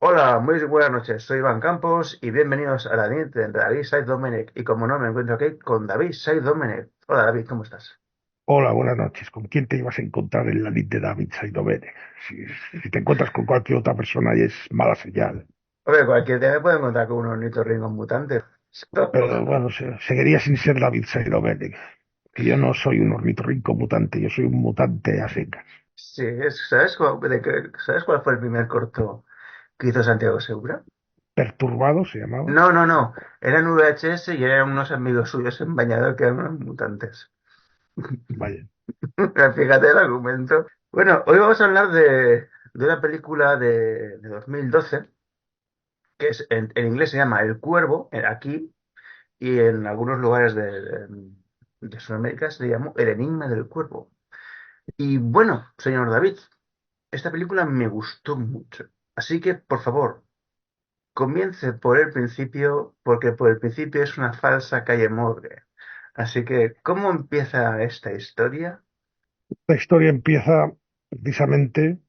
Hola, muy buenas noches. Soy Iván Campos y bienvenidos a la nit de David Said Domenech. Y como no, me encuentro aquí con David Said Domenech. Hola David, ¿cómo estás? Hola, buenas noches. ¿Con quién te ibas a encontrar en la lid de David Saidovene? Si te encuentras con cualquier otra persona y es mala señal. Hombre, cualquier día me puedo encontrar con un ornitorrinco mutante. Pero bueno, seguiría sin ser David Saidovene, que yo no soy un ornitorrinco mutante, yo soy un mutante a secas. Sí, ¿sabes cuál fue el primer corto que hizo Santiago Segura? Perturbado se llamaba. No. Era en VHS y eran unos amigos suyos en bañador que eran unos mutantes. Vaya. Fíjate el argumento. Bueno, hoy vamos a hablar de una película de 2012 que en inglés se llama El Cuervo, aquí, y en algunos lugares de Sudamérica se le llamó El Enigma del Cuervo. Y bueno, señor David, esta película me gustó mucho. Así que, por favor, comience por el principio, porque por el principio es una falsa calle morgue. Así que, ¿cómo empieza esta historia? La historia empieza precisamente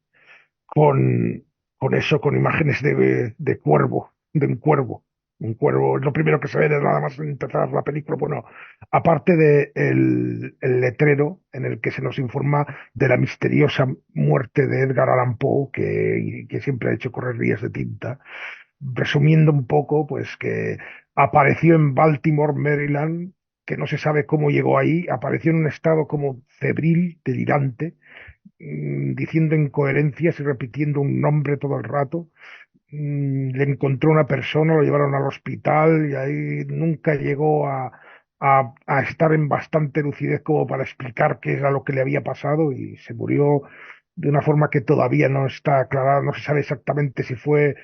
con, con eso, con imágenes de cuervo, de un cuervo. Un cuervo es lo primero que se ve nada más empezar la película. Bueno, aparte de el letrero en el que se nos informa de la misteriosa muerte de Edgar Allan Poe, que siempre ha hecho correr vías de tinta. Resumiendo un poco, pues que apareció en Baltimore, Maryland, que no se sabe cómo llegó ahí, apareció en un estado como febril, delirante, diciendo incoherencias y repitiendo un nombre todo el rato. Le encontró una persona, lo llevaron al hospital y ahí nunca llegó a estar en bastante lucidez como para explicar qué era lo que le había pasado y se murió de una forma que todavía no está aclarada, no se sabe exactamente si fue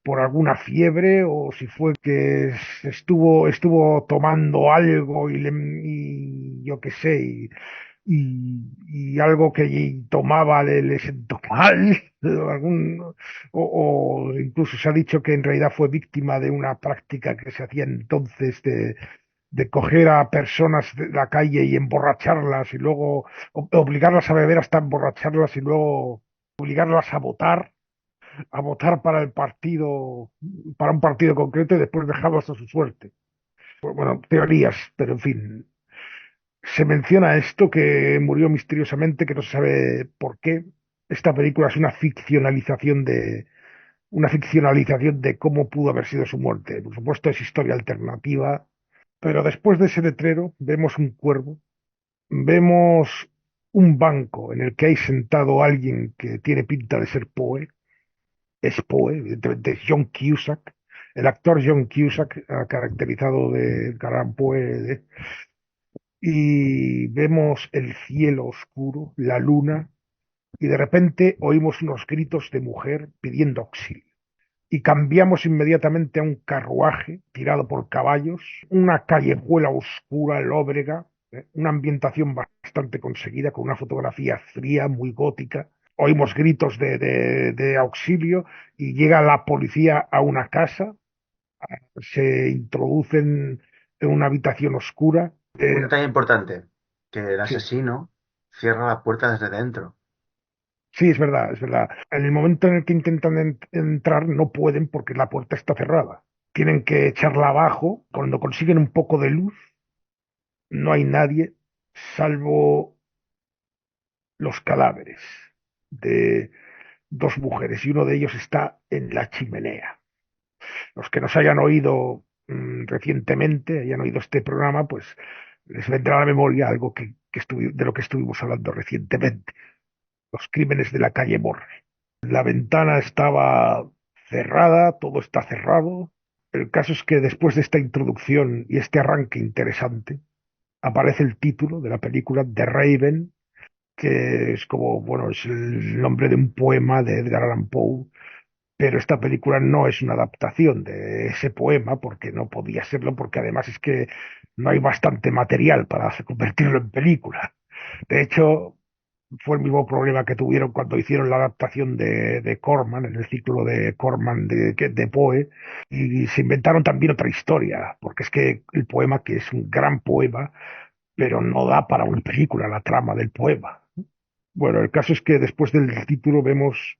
por alguna fiebre o si fue que estuvo tomando algo y yo qué sé, y algo que tomaba le sentó mal, o incluso se ha dicho que en realidad fue víctima de una práctica que se hacía entonces de coger a personas de la calle y emborracharlas y luego obligarlas a beber hasta emborracharlas y luego obligarlas a votar para el partido, para un partido concreto y después dejarlas a su suerte. Pues bueno, teorías, pero en fin, se menciona esto que murió misteriosamente, que no se sabe por qué. Esta película es una ficcionalización de cómo pudo haber sido su muerte. Por supuesto, es historia alternativa, pero después de ese letrero vemos un cuervo, vemos un banco en el que hay sentado alguien que tiene pinta de ser Poe. Es Poe, evidentemente es John Cusack. El actor John Cusack ha caracterizado de gran Poe y vemos el cielo oscuro, la luna, y de repente oímos unos gritos de mujer pidiendo auxilio. Y cambiamos inmediatamente a un carruaje tirado por caballos, una callejuela oscura, lóbrega, una ambientación bastante conseguida, con una fotografía fría, muy gótica. Oímos gritos de auxilio y llega la policía a una casa, se introducen en una habitación oscura. Un detalle importante, que el Sí, asesino cierra la puerta desde dentro. sí, es verdad, es verdad. En el momento en el que intentan entrar, no pueden porque la puerta está cerrada. Tienen que echarla abajo. Cuando consiguen un poco de luz, no hay nadie, salvo los cadáveres de dos mujeres, y uno de ellos está en la chimenea. Los que nos hayan oído recientemente, hayan oído este programa, pues les vendrá a la memoria algo de lo que estuvimos hablando recientemente, los crímenes de la calle Morre. La ventana estaba cerrada, todo está cerrado. El caso es que después de esta introducción y este arranque interesante, aparece el título de la película The Raven, que es como, bueno, es el nombre de un poema de Edgar Allan Poe, pero esta película no es una adaptación de ese poema, porque no podía serlo, porque además es que no hay bastante material para convertirlo en película. De hecho, fue el mismo problema que tuvieron cuando hicieron la adaptación de Corman, en el ciclo de Corman de Poe, y se inventaron también otra historia, porque es que el poema, que es un gran poema, pero no da para una película la trama del poema. Bueno, el caso es que después del título vemos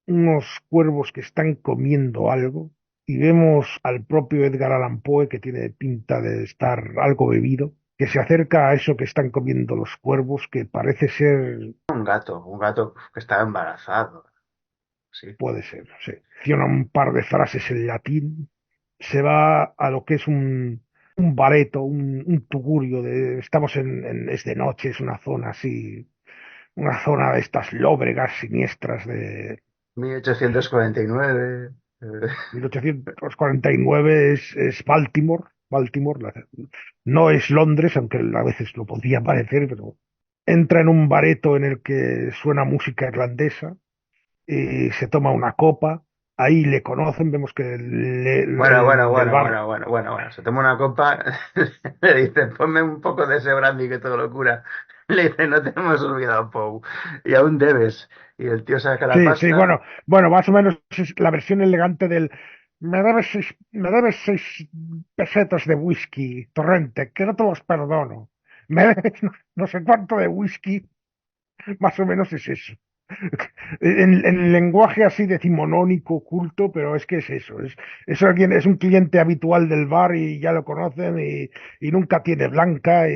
unos cuervos que están comiendo algo y vemos al propio Edgar Allan Poe que tiene pinta de estar algo bebido, que se acerca a eso que están comiendo los cuervos, que parece ser, Un gato que estaba embarazado, sí. puede ser, sí. Menciona un par de frases en latín, se va a lo que es un bareto, un tugurio de, estamos es de noche, es una zona así, una zona de estas lóbregas siniestras de 1849. 1849 es Baltimore, no es Londres, aunque a veces lo podría parecer, pero entra en un bareto en el que suena música irlandesa y se toma una copa, ahí le conocen, vemos que Bueno, bueno, el del bueno, bar, bueno, bueno, bueno, bueno. Se toma una copa, le dice, ponme un poco de ese brandy que todo lo cura. Le dice, no te hemos olvidado, Poe. Y aún debes. Y el tío saca la sí, sí, pasta. bueno, más o menos es la versión elegante del me debes 6 pesetas de whisky, torrente, que no te los perdono. Me debes no sé cuánto de whisky, más o menos es eso. En lenguaje así decimonónico, culto, pero es que es eso. Es alguien, es un cliente habitual del bar y ya lo conocen y nunca tiene blanca.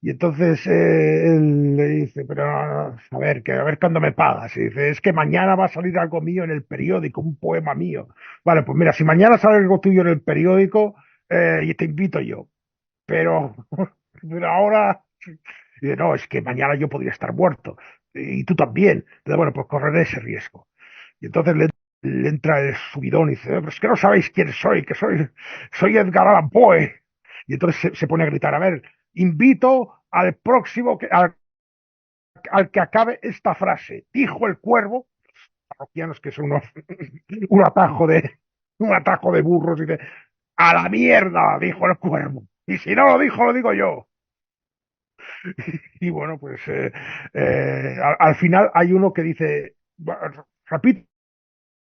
Y entonces él le dice, pero a ver, que a ver cuándo me pagas. Y dice, es que mañana va a salir algo mío en el periódico, un poema mío. Vale, pues mira, si mañana sale algo tuyo en el periódico, y te invito yo. Pero, pero ahora, y dice, no, es que mañana yo podría estar muerto y tú también. Entonces, bueno, pues correré ese riesgo. Y entonces le entra el subidón y dice, pero es que no sabéis quién soy, que soy Edgar Allan Poe. Y entonces se pone a gritar, a ver, invito al próximo, al que acabe esta frase. Dijo el cuervo, parroquianos que son un atajo un atajo de burros, y dice, a la mierda, dijo el cuervo. Y si no lo dijo, lo digo yo. Y bueno, pues al final hay uno que dice, repito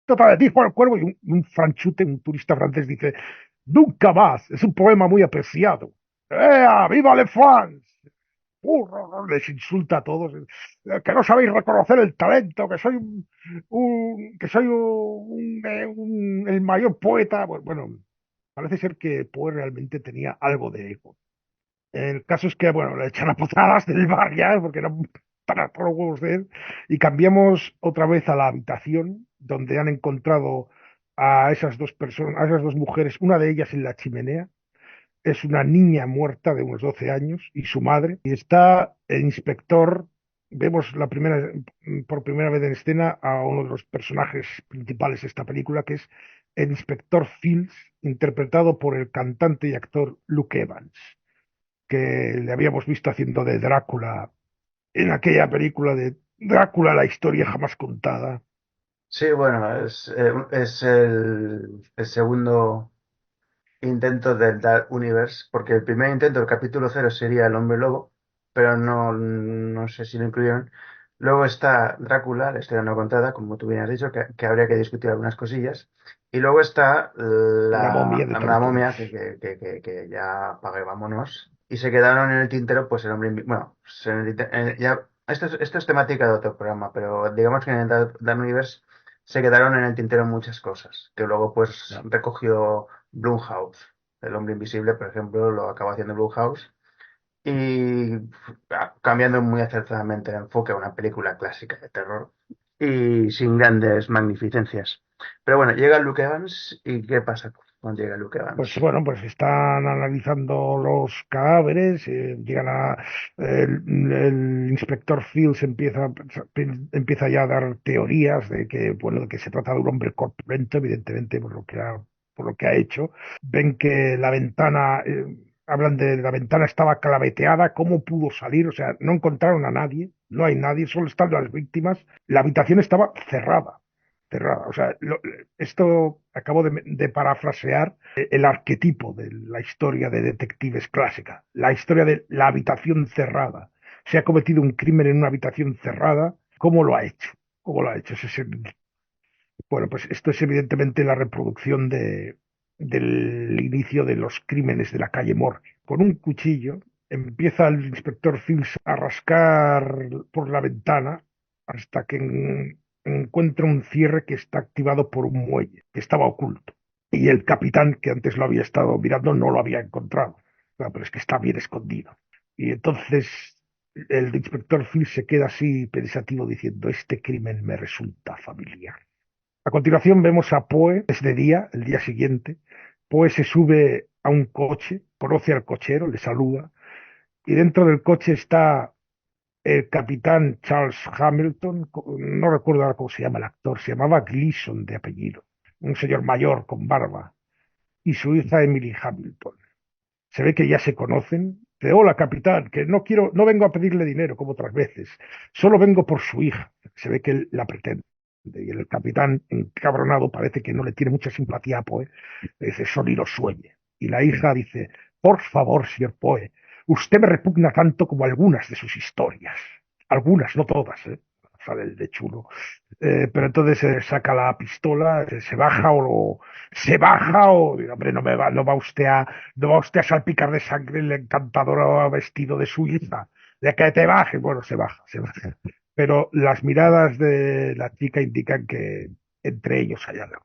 otra vez, dijo el cuervo, y un franchute, un turista francés dice, nunca más, es un poema muy apreciado. ¡Ea, viva le France! Les insulta a todos, que no sabéis reconocer el talento, que soy que soy el mayor poeta. Bueno, parece ser que Poe realmente tenía algo de ego. El caso es que, bueno, le echan a patadas del bar ya, porque no para todos los huevos de él, y cambiamos otra vez a la habitación donde han encontrado a esas dos personas, a esas dos mujeres, una de ellas en la chimenea, es una niña muerta de unos 12 años y su madre, y está el inspector, vemos por primera vez en escena a uno de los personajes principales de esta película, que es el inspector Fields, interpretado por el cantante y actor Luke Evans, que le habíamos visto haciendo de Drácula en aquella película de Drácula, la historia jamás contada. Sí, bueno, es el segundo intento del Dark Universe, porque el primer intento, el capítulo cero, sería el hombre lobo, pero no sé si lo incluyeron. Luego está Drácula, la historia no contada, como tú bien has dicho, que habría que discutir algunas cosillas. Y luego está La momia de la Torturos. momia, que ya apague, vámonos. Y se quedaron en el tintero, pues el hombre bueno, ya, esto es temática de otro programa, pero digamos que en el Dark Universe se quedaron en el tintero muchas cosas, que luego pues Ya. recogió Blumhouse. El hombre invisible, por ejemplo, lo acaba haciendo Blumhouse y cambiando muy acertadamente el enfoque a una película clásica de terror y sin grandes magnificencias. Pero bueno, llega Luke Evans y ¿qué pasa cuando llega Luke Pues Evans? bueno, pues están analizando los cadáveres, llegan el inspector Fields empieza ya a dar teorías de que, bueno, de que se trata de un hombre corpulento, evidentemente, por lo que ha hecho. Ven que la ventana, hablan de la ventana estaba claveteada, cómo pudo salir, o sea, no encontraron a nadie, no hay nadie, solo están las víctimas. La habitación estaba cerrada. O sea, esto acabo de parafrasear el arquetipo de la historia de detectives clásica, la historia de la habitación cerrada. Se ha cometido un crimen en una habitación cerrada. ¿Cómo lo ha hecho? ¿Cómo lo ha hecho? Bueno, pues esto es evidentemente la reproducción del inicio de los crímenes de la calle Morgue. Con un cuchillo empieza el inspector Fields a rascar por la ventana hasta que encuentra un cierre que está activado por un muelle, que estaba oculto. Y el capitán, que antes lo había estado mirando, no lo había encontrado. Claro, pero es que está bien escondido. Y entonces el inspector Phil se queda así pensativo diciendo, este crimen me resulta familiar. A continuación vemos a Poe, es de día, el día siguiente. Poe se sube a un coche, conoce al cochero, le saluda, y dentro del coche está el capitán Charles Hamilton, no recuerdo ahora cómo se llama el actor, se llamaba Gleason de apellido, un señor mayor con barba, y su hija Emily Hamilton. Se ve que ya se conocen. Dice, hola capitán, que no quiero, no vengo a pedirle dinero como otras veces, solo vengo por su hija. Se ve que él la pretende. Y el capitán, encabronado, parece que no le tiene mucha simpatía a Poe. Le dice, eso ni lo sueñe. Y la hija dice, por favor, señor Poe, usted me repugna tanto como algunas de sus historias. Algunas, no todas, ¿eh? Sale el de chulo. Pero entonces saca la pistola, se baja o, hombre, no va usted no va usted a salpicar de sangre el encantador vestido de su hija. De que te baje, bueno, se baja, se baja. Pero las miradas de la chica indican que entre ellos hay algo.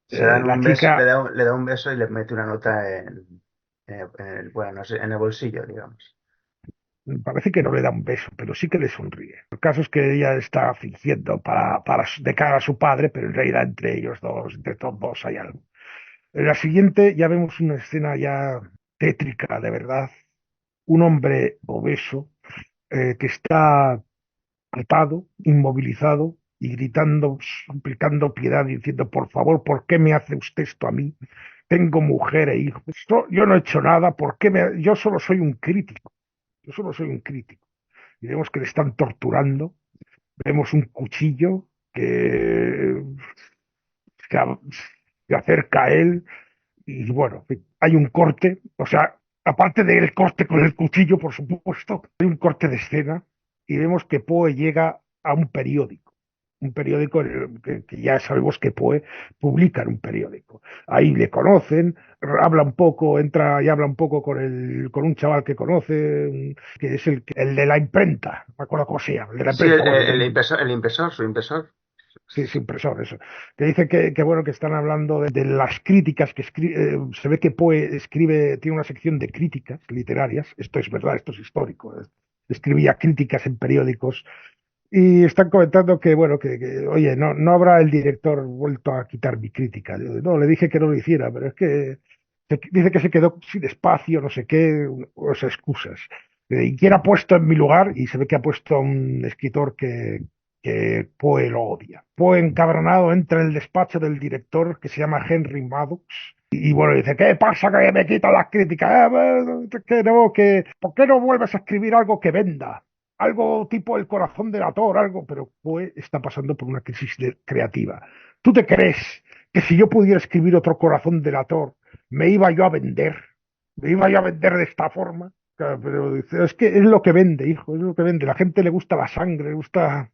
Se dan La un beso, chica le da un beso y le mete una nota en el, bueno, no sé, en el bolsillo, digamos. parece que no le da un beso, pero sí que le sonríe. El caso es que ella está fingiendo de cara a su padre, pero en realidad entre ellos dos, entre todos dos hay algo. En la siguiente ya vemos una escena ya tétrica, de verdad. Un hombre obeso que está atado, inmovilizado y gritando, suplicando piedad, diciendo, por favor, ¿por qué me hace usted esto a mí? Tengo mujer e hijos. Yo no he hecho nada, yo solo soy un crítico, yo solo soy un crítico. Y vemos que le están torturando, vemos un cuchillo se, se acerca a él y bueno, hay un corte, o sea, aparte del corte con el cuchillo, por supuesto, hay un corte de escena y vemos que Poe llega a un periódico que ya sabemos que Poe publica en un periódico. Ahí le conocen, habla un poco, entra y habla un poco con un chaval que conoce, que es el de la imprenta, no me acuerdo cómo se llama, el de la Sí, imprenta, bueno, el impresor, su impresor. sí, es impresor, eso. Que dice bueno, que están hablando de las críticas que escribe. Se ve que Poe escribe, tiene una sección de críticas literarias. Esto es verdad, esto es histórico. Escribía críticas en periódicos y están comentando que, bueno, oye, no habrá el director vuelto a quitar mi crítica. No, le dije que no lo hiciera, pero es que dice que se quedó sin espacio, no sé qué, o sea, excusas. ¿Y quién ha puesto en mi lugar? Y se ve que ha puesto a un escritor que Poe lo odia. Poe encabronado entra en el despacho del director que se llama Henry Maddox. Y bueno, dice, ¿qué pasa que me quitan las críticas? Que no, ¿por qué no vuelves a escribir algo que venda? Algo tipo El corazón del ator, algo, pero Poe está pasando por una crisis creativa. ¿Tú te crees que si yo pudiera escribir otro corazón del ator, me iba yo a vender? ¿Me iba yo a vender de esta forma? Claro, pero dice, es que es lo que vende, hijo, es lo que vende. La gente le gusta la sangre, le gusta.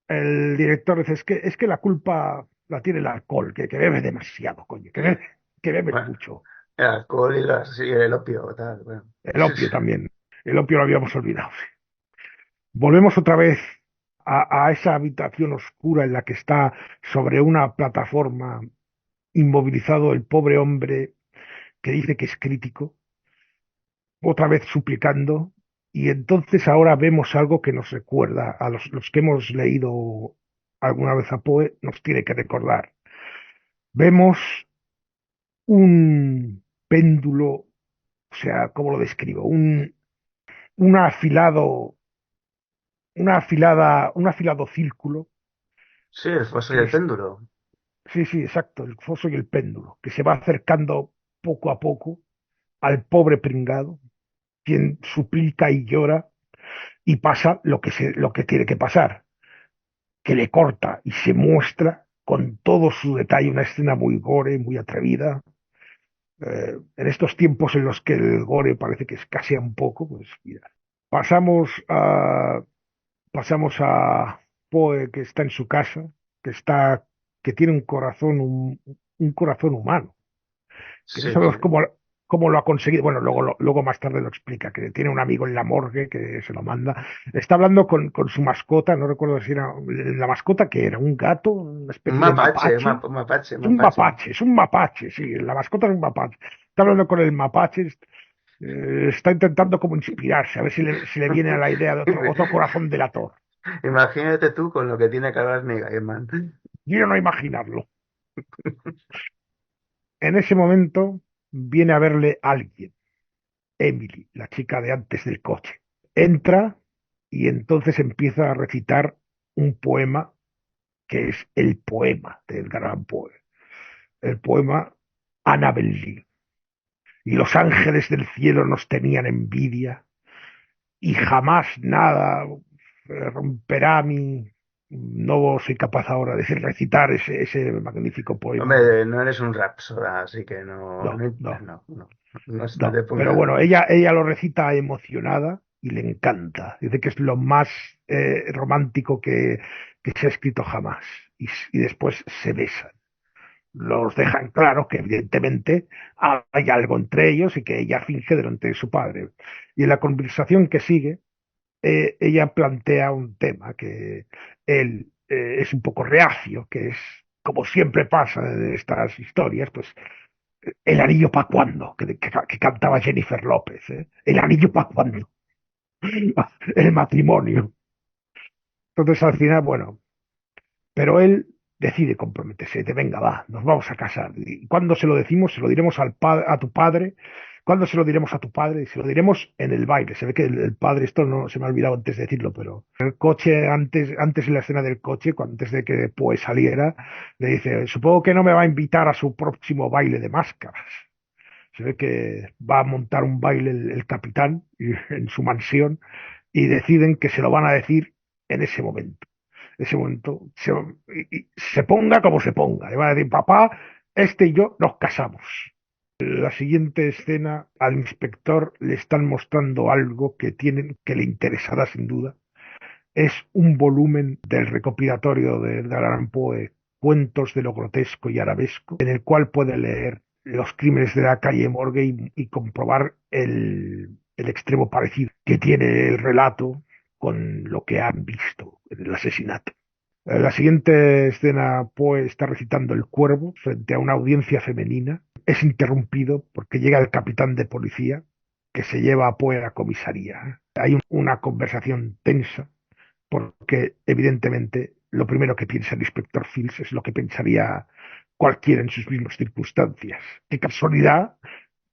El director dice, es que la culpa la tiene el alcohol, que bebe demasiado, coño, que bebes Bueno, mucho. el alcohol y sí, el opio, tal, bueno. El opio también. El opio lo habíamos olvidado. Volvemos otra vez a esa habitación oscura en la que está sobre una plataforma inmovilizado el pobre hombre que dice que es crítico, otra vez suplicando, y entonces ahora vemos algo que nos recuerda, a los que hemos leído alguna vez a Poe, nos tiene que recordar. Vemos un péndulo, o sea, ¿cómo lo describo? Un afilado, un afilado círculo Sí, el foso y que el es, péndulo. sí, sí, exacto, el foso y el péndulo, que se va acercando poco a poco al pobre pringado, quien suplica y llora, y pasa lo que tiene que pasar, que le corta y se muestra con todo su detalle una escena muy gore, muy atrevida. En estos tiempos en los que el gore parece que escasea un poco, pues mira, pasamos a, pasamos a Poe que está en su casa, que está, que tiene un corazón humano, que no Sí, sí. sabemos cómo lo ha conseguido. Bueno, luego más tarde lo explica, que tiene un amigo en la morgue que se lo manda. Está hablando con su mascota, no recuerdo si era la mascota que era un gato, una Un especie de mapache, mapache. mapache, Es un mapache. mapache, es un mapache, sí, la mascota es un mapache. Está hablando con el mapache, está intentando como inspirarse, a ver si le viene a la idea de otro corazón delator. Imagínate tú con lo que tiene que hablar Neil Gaiman. Quiero no imaginarlo. En ese momento viene a verle alguien, Emily, la chica de antes del coche. Entra y entonces empieza a recitar un poema que es el poema de Edgar Allan Poe, el poema Annabel Lee. Y los ángeles del cielo nos tenían envidia y jamás nada romperá mi... No soy capaz ahora de recitar ese magnífico poema. Hombre, no eres un rapsoda, así que no, No, no, no, no, no, no, no no. te Pero pongas. bueno, ella lo recita emocionada y le encanta. Dice que es lo más romántico que se ha escrito jamás. Y después se besan. Los dejan claro que evidentemente hay algo entre ellos y que ella finge delante de su padre. Y en la conversación que sigue, ella plantea un tema que él es un poco reacio, que es, como siempre pasa en estas historias, pues el anillo para cuándo, que cantaba Jennifer López, ¿eh? El anillo para cuándo, el matrimonio. Entonces al final, bueno, pero él decide comprometerse, de venga, va, nos vamos a casar. ¿Y cuándo se lo decimos? Se lo diremos a tu padre. ¿Cuándo se lo diremos a tu padre? Se lo diremos en el baile. Se ve que el padre, esto no se me ha olvidado antes de decirlo, pero en el coche, antes en la escena del coche, antes de que pues saliera, le dice, supongo que no me va a invitar a su próximo baile de máscaras. Se ve que va a montar un baile el capitán en su mansión y deciden que se lo van a decir en ese momento. Ese momento y se ponga como se ponga. Le van a decir, papá, este y yo nos casamos. La siguiente escena, al inspector le están mostrando algo que le interesará sin duda. Es un volumen del recopilatorio de Edgar Allan Poe, Cuentos de lo grotesco y arabesco, en el cual puede leer los crímenes de la calle Morgue y comprobar el extremo parecido que tiene el relato con lo que han visto en el asesinato. En la siguiente escena, Poe está recitando El Cuervo frente a una audiencia femenina. Es interrumpido porque llega el capitán de policía que se lleva a Poe a la comisaría. Hay una conversación tensa porque evidentemente lo primero que piensa el inspector Fields es lo que pensaría cualquiera en sus mismas circunstancias. Qué casualidad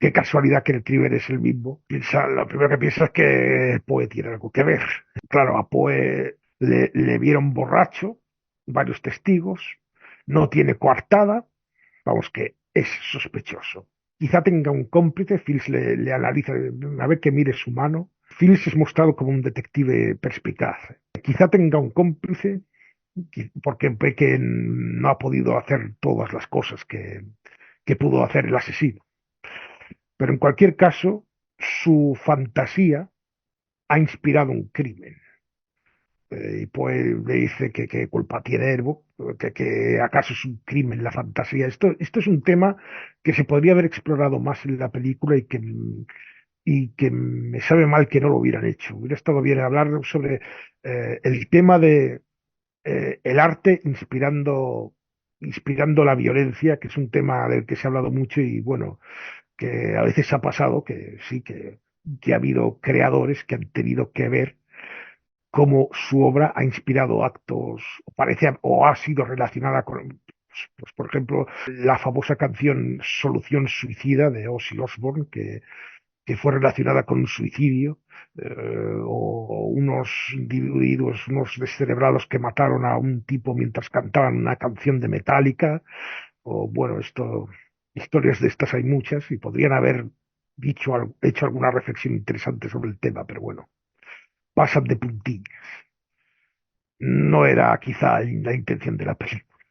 que el crimen es el mismo. Lo primero que piensa es que Poe tiene algo que ver. Claro, a Poe le vieron borracho, varios testigos, no tiene coartada, vamos que es sospechoso. Quizá tenga un cómplice, Fields le analiza, a ver que mire su mano. Fields es mostrado como un detective perspicaz. Quizá tenga un cómplice porque ve que no ha podido hacer todas las cosas que pudo hacer el asesino. Pero en cualquier caso, su fantasía ha inspirado un crimen. Y pues le dice que qué culpa tiene Erbo, que acaso es un crimen la fantasía. Esto es un tema que se podría haber explorado más en la película y que me sabe mal que no lo hubieran hecho. Hubiera estado bien hablar sobre el tema de el arte inspirando la violencia, que es un tema del que se ha hablado mucho y bueno, que a veces ha pasado que sí, que ha habido creadores que han tenido que ver cómo su obra ha inspirado actos, o parece, o ha sido relacionada con, pues, por ejemplo, la famosa canción Solución Suicida de Ozzy Osbourne, que fue relacionada con un suicidio, o unos individuos, unos descerebrados que mataron a un tipo mientras cantaban una canción de Metallica, o bueno, historias de estas hay muchas y podrían haber hecho alguna reflexión interesante sobre el tema, pero bueno, pasan de puntillas. No era quizá la intención de la película.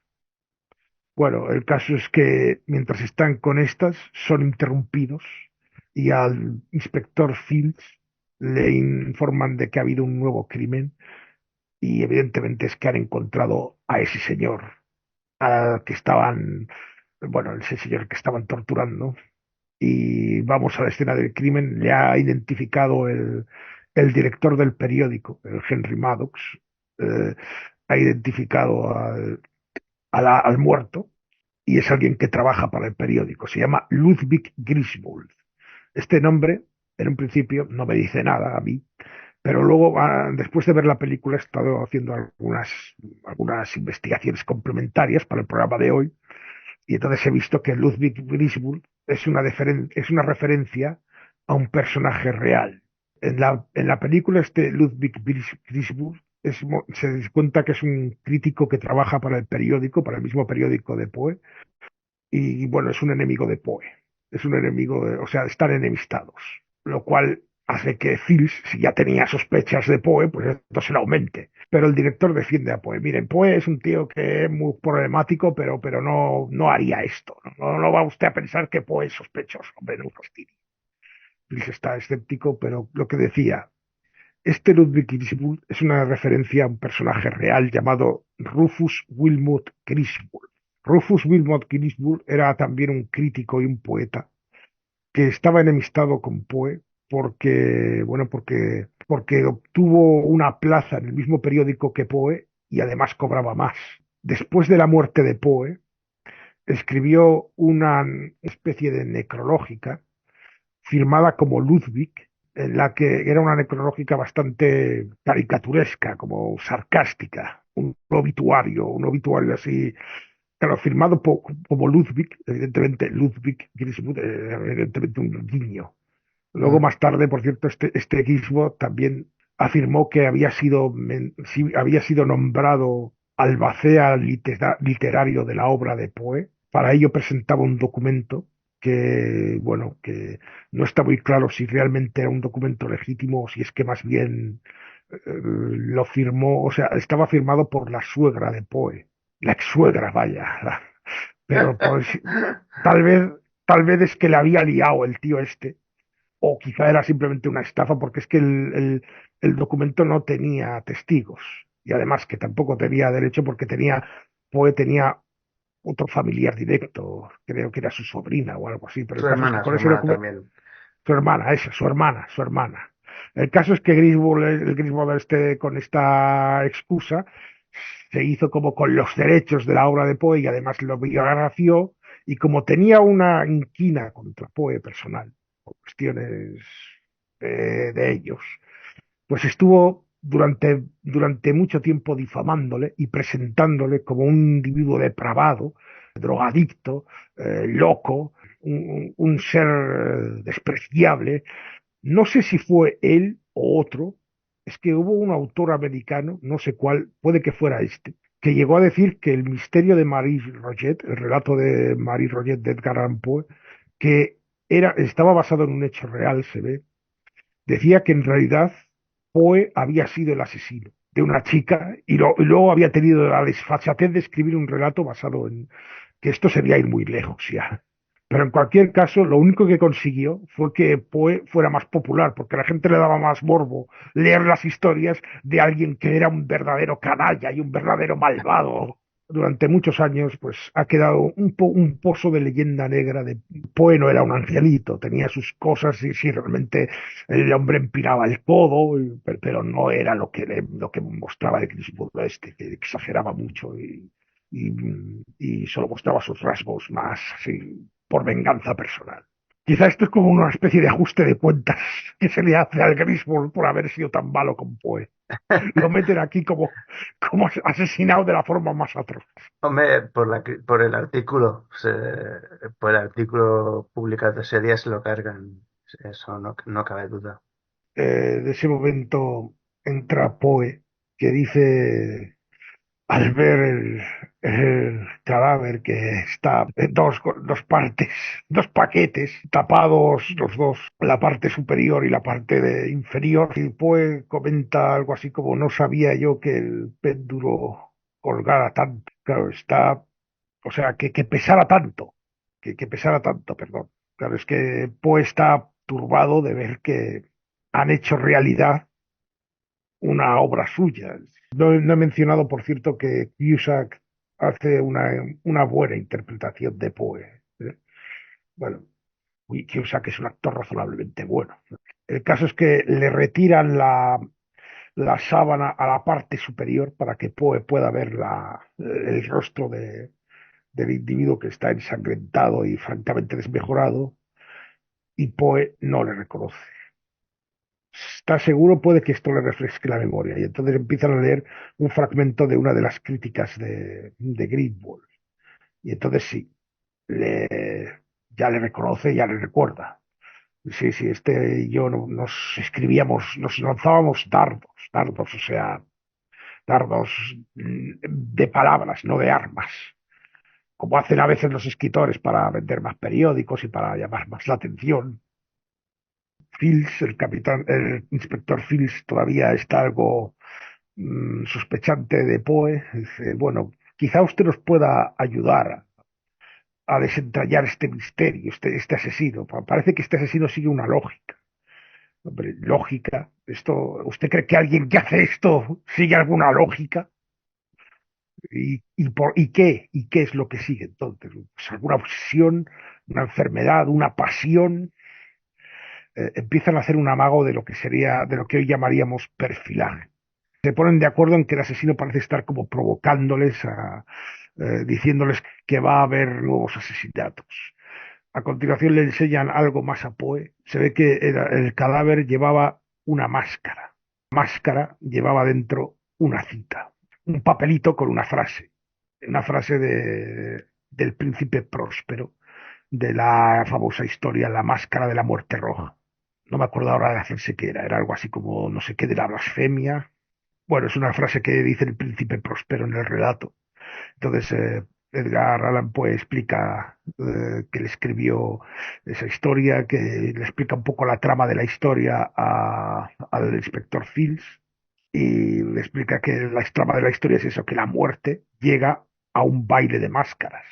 Bueno, el caso es que mientras están con estas, son interrumpidos y al inspector Fields le informan de que ha habido un nuevo crimen y evidentemente es que han encontrado a ese señor al que estaban, bueno, ese señor que estaban torturando y vamos a la escena del crimen. Le ha identificado el director del periódico, el Henry Maddox, eh, ha identificado al muerto y es alguien que trabaja para el periódico. Se llama Ludwig Griswold. Este nombre, en un principio, no me dice nada a mí, pero luego, después de ver la película, he estado haciendo algunas investigaciones complementarias para el programa de hoy, y entonces he visto que Ludwig Griswold es una referencia a un personaje real. En la película, este Ludwig Griswold se cuenta que es un crítico que trabaja para el periódico, para el mismo periódico de Poe, y bueno, es un enemigo de Poe. Es un enemigo, o sea, están enemistados. Lo cual hace que Fields, si ya tenía sospechas de Poe, pues esto se le aumente. Pero el director defiende a Poe. Miren, Poe es un tío que es muy problemático, pero no haría esto. No va usted a pensar que Poe es sospechoso. Hombre, no fastidio. Fields está escéptico, pero lo que decía, este Ludwig Griswold es una referencia a un personaje real llamado Rufus Wilmot Griswold. Rufus Wilmot Ginsburg era también un crítico y un poeta que estaba enemistado con Poe porque obtuvo una plaza en el mismo periódico que Poe y además cobraba más. Después de la muerte de Poe, escribió una especie de necrológica firmada como Ludwig, en la que era una necrológica bastante caricaturesca, como sarcástica, un obituario así. Claro, firmado como Ludwig, evidentemente Ludwig Griswold, evidentemente un guiño. Luego, Mm. más tarde, por cierto, este Gizmo también afirmó que sí, había sido nombrado albacea literario de la obra de Poe. Para ello presentaba un documento bueno, que no está muy claro si realmente era un documento legítimo o si es que más bien lo firmó, o sea, estaba firmado por la suegra de Poe, la ex suegra, vaya. Pero tal vez, tal vez es que le había liado el tío este o quizá era simplemente una estafa, porque es que el documento no tenía testigos. Y además que tampoco tenía derecho porque Poe tenía otro familiar directo, creo que era su sobrina o algo así, pero el caso es que Su con ese hermana documento, también. su hermana, esa, su hermana. El caso es que el Griswold este, con esta excusa, se hizo como con los derechos de la obra de Poe y además lo biografió, y como tenía una inquina contra Poe personal, por cuestiones de ellos, pues estuvo durante mucho tiempo difamándole y presentándole como un individuo depravado, drogadicto, loco, un ser despreciable. No sé si fue él o otro, es que hubo un autor americano, no sé cuál, puede que fuera este, que llegó a decir que el misterio de Marie Roget, el relato de Marie Roget de Edgar Allan Poe, que estaba basado en un hecho real, se ve, decía que en realidad Poe había sido el asesino de una chica y luego había tenido la desfachatez de escribir un relato basado en que esto sería ir muy lejos ya. Pero en cualquier caso, lo único que consiguió fue que Poe fuera más popular, porque a la gente le daba más morbo leer las historias de alguien que era un verdadero canalla y un verdadero malvado. Durante muchos años, pues ha quedado un pozo de leyenda negra de Poe. No era un angelito, tenía sus cosas y sí, realmente el hombre empinaba el codo, pero no era lo que mostraba de Chris Wood este, que exageraba mucho y, y solo mostraba sus rasgos más así, por venganza personal. Quizá esto es como una especie de ajuste de cuentas que se le hace al Griswold por haber sido tan malo con Poe. Lo meten aquí como asesinado de la forma más atroz. Hombre, por el artículo publicado ese día se lo cargan. Eso no cabe duda. De ese momento entra Poe, que dice, al ver el cadáver que está en dos partes, dos paquetes, tapados los dos, la parte superior y la parte inferior, y Poe comenta algo así como, no sabía yo que el péndulo colgara tanto. Claro, o sea, que pesara tanto, que pesara tanto, perdón. Claro, es que Poe está turbado de ver que han hecho realidad una obra suya. No he mencionado, por cierto, que Cusack hace una buena interpretación de Poe. ¿Eh? Bueno, Cusack es un actor razonablemente bueno. El caso es que le retiran la sábana a la parte superior para que Poe pueda ver el rostro del individuo que está ensangrentado y francamente desmejorado, y Poe no le reconoce. Está seguro, puede que esto le refresque la memoria, y entonces empiezan a leer un fragmento de una de las críticas de Greenwald. Y entonces sí, ya le reconoce, ya le recuerda. Sí, sí, este y yo nos escribíamos, nos lanzábamos dardos, o sea, dardos de palabras, no de armas, como hacen a veces los escritores para vender más periódicos y para llamar más la atención. Fields, el inspector Fields, todavía está algo sospechante de Poe. Dice, bueno, quizá usted nos pueda ayudar a desentrañar este misterio, este asesino. Parece que este asesino sigue una lógica. Hombre, lógica. ¿Usted cree que alguien que hace esto sigue alguna lógica? ¿Y qué? ¿Y qué es lo que sigue entonces? Pues alguna obsesión, una enfermedad, una pasión. Empiezan a hacer un amago de lo que sería, de lo que hoy llamaríamos perfilaje. Se ponen de acuerdo en que el asesino parece estar como provocándoles, diciéndoles que va a haber nuevos asesinatos. A continuación le enseñan algo más a Poe. Se ve que el cadáver llevaba una máscara. La máscara llevaba dentro una cita, un papelito con una frase del príncipe Próspero, de la famosa historia La máscara de la muerte roja. No me acuerdo ahora de hacerse qué era algo así como no sé qué de la blasfemia. Bueno, es una frase que dice el príncipe Próspero en el relato. Entonces, Edgar Allan Poe explica que le escribió esa historia, que le explica un poco la trama de la historia al inspector Fields, y le explica que la trama de la historia es eso, que la muerte llega a un baile de máscaras,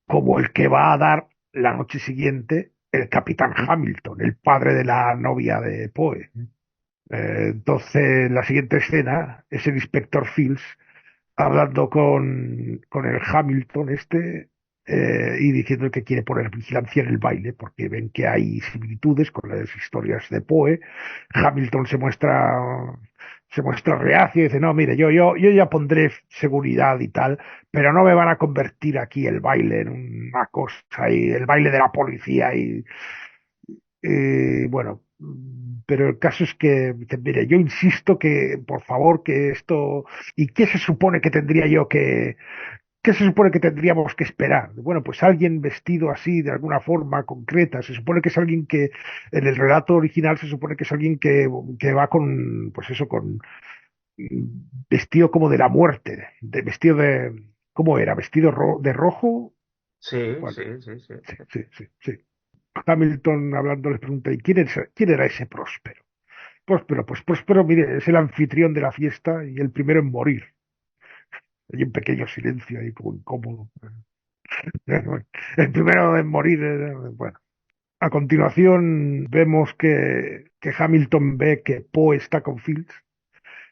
como el que va a dar la noche siguiente el capitán Hamilton, el padre de la novia de Poe. Entonces, la siguiente escena es el inspector Fields hablando con el Hamilton y diciendo que quiere poner vigilancia en el baile porque ven que hay similitudes con las historias de Poe. Hamilton se muestra reacio y dice, no, mire, yo ya pondré seguridad y tal, pero no me van a convertir aquí el baile en una cosa y el baile de la policía bueno, pero el caso es que, mire, yo insisto que, por favor, que esto, ¿y qué se supone que tendría yo qué se supone que tendríamos que esperar? Bueno, pues alguien vestido así, de alguna forma concreta, se supone que es alguien que, en el relato original se supone que es alguien que va con, pues eso, con vestido como de la muerte, vestido ¿cómo era? ¿Vestido de rojo? Sí, Bueno, sí, sí, sí. sí, sí, sí, sí. Hamilton hablando les pregunta, ¿y quién era ese Próspero? Próspero, pues Próspero, mire, es el anfitrión de la fiesta y el primero en morir. Hay un pequeño silencio ahí como incómodo. El primero en morir, bueno. A continuación vemos que Hamilton ve que Poe está con Fields,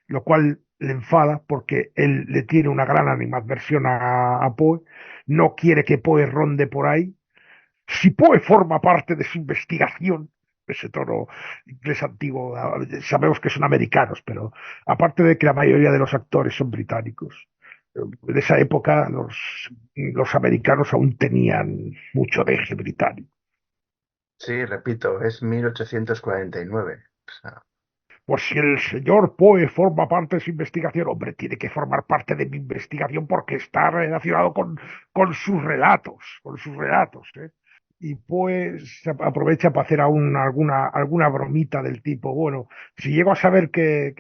lo cual le enfada porque él le tiene una gran animadversión a Poe, no quiere que Poe ronde por ahí. Si Poe forma parte de su investigación, ese tono inglés antiguo, sabemos que son americanos, pero aparte de que la mayoría de los actores son británicos, en esa época los americanos aún tenían mucho de eje británico. Sí, repito, es 1849. O sea, Pues si el señor Poe forma parte de su investigación, hombre, tiene que formar parte de mi investigación porque está relacionado con sus relatos, ¿eh? Y pues se aprovecha para hacer aún alguna bromita del tipo, bueno, si llego a saber que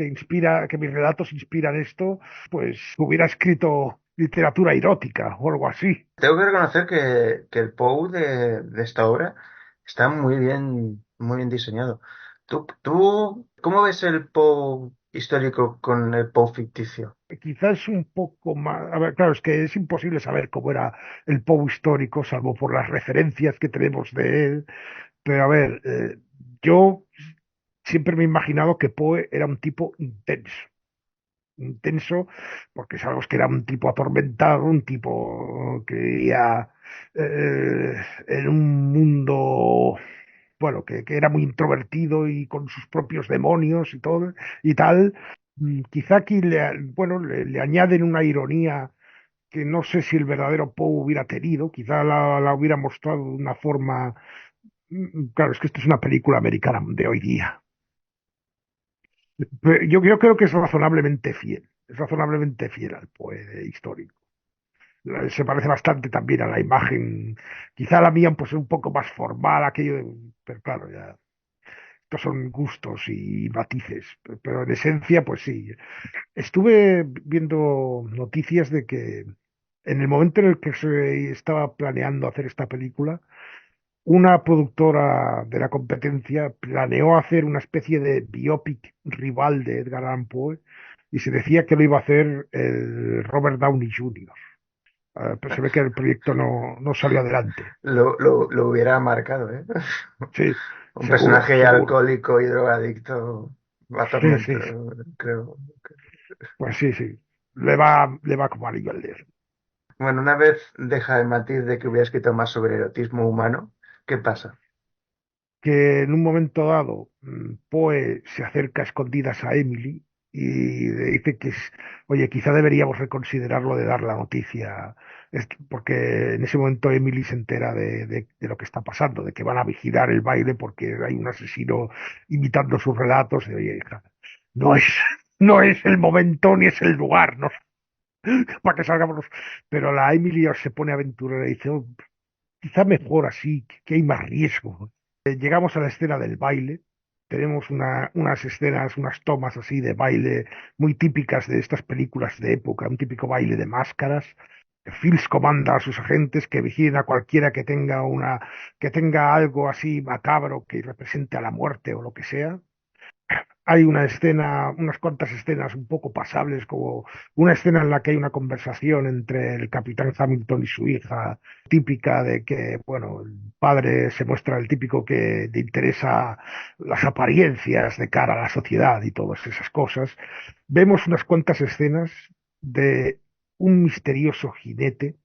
mis relatos inspiran esto, pues hubiera escrito literatura erótica o algo así. tengo que reconocer que el Poe de esta obra está muy bien diseñado. ¿Cómo ves el Poe histórico con el Poe ficticio? Quizás un poco más, a ver, claro, es que es imposible saber cómo era el Poe histórico, salvo por las referencias que tenemos de él, pero a ver, yo siempre me he imaginado que Poe era un tipo intenso, intenso, porque sabemos que era un tipo atormentado, un tipo que vivía en un mundo, bueno, que era muy introvertido y con sus propios demonios y todo y tal. Quizá aquí bueno, le añaden una ironía que no sé si el verdadero Poe hubiera tenido, quizá la hubiera mostrado de una forma. Claro, es que esto es una película americana de hoy día. Pero yo creo que es razonablemente fiel al Poe histórico. Se parece bastante también a la imagen, quizá la mía pues un poco más formal, pero claro, ya, estos son gustos y matices, pero en esencia, pues sí. Estuve viendo noticias de que en el momento en el que se estaba planeando hacer esta película, una productora de la competencia planeó hacer una especie de biopic rival de Edgar Allan Poe y se decía que lo iba a hacer el Robert Downey Jr. Pero se ve que el proyecto no salió adelante. Lo hubiera marcado, ¿eh? Sí, Un seguro, personaje seguro. alcohólico y drogadicto a Sí, tormento, sí, creo. pues sí, sí. Le va como anillo al dedo. Bueno, una vez deja el matiz de que hubiera escrito más sobre erotismo humano, ¿qué pasa? Que en un momento dado Poe se acerca a escondidas a Emily y le dice oye, quizá deberíamos reconsiderarlo de dar la noticia, porque en ese momento Emily se entera de lo que está pasando, de que van a vigilar el baile porque hay un asesino imitando sus relatos, de oye, hija, no es, no es el momento ni es el lugar, no, para que salgamos. Pero la Emily se pone aventurera y dice, "Oh, quizá mejor así, que hay más riesgo". Llegamos a la escena del baile. Tenemos unas escenas, unas tomas así de baile muy típicas de estas películas de época, un típico baile de máscaras. Fields comanda a sus agentes que vigilen a cualquiera que tenga algo así macabro que represente a la muerte o lo que sea. Hay una escena, unas cuantas escenas un poco pasables, como una escena en la que hay una conversación entre el capitán Hamilton y su hija, típica de que, bueno, el padre se muestra el típico que le interesa las apariencias de cara a la sociedad y todas esas cosas. Vemos unas cuantas escenas de un misterioso jinete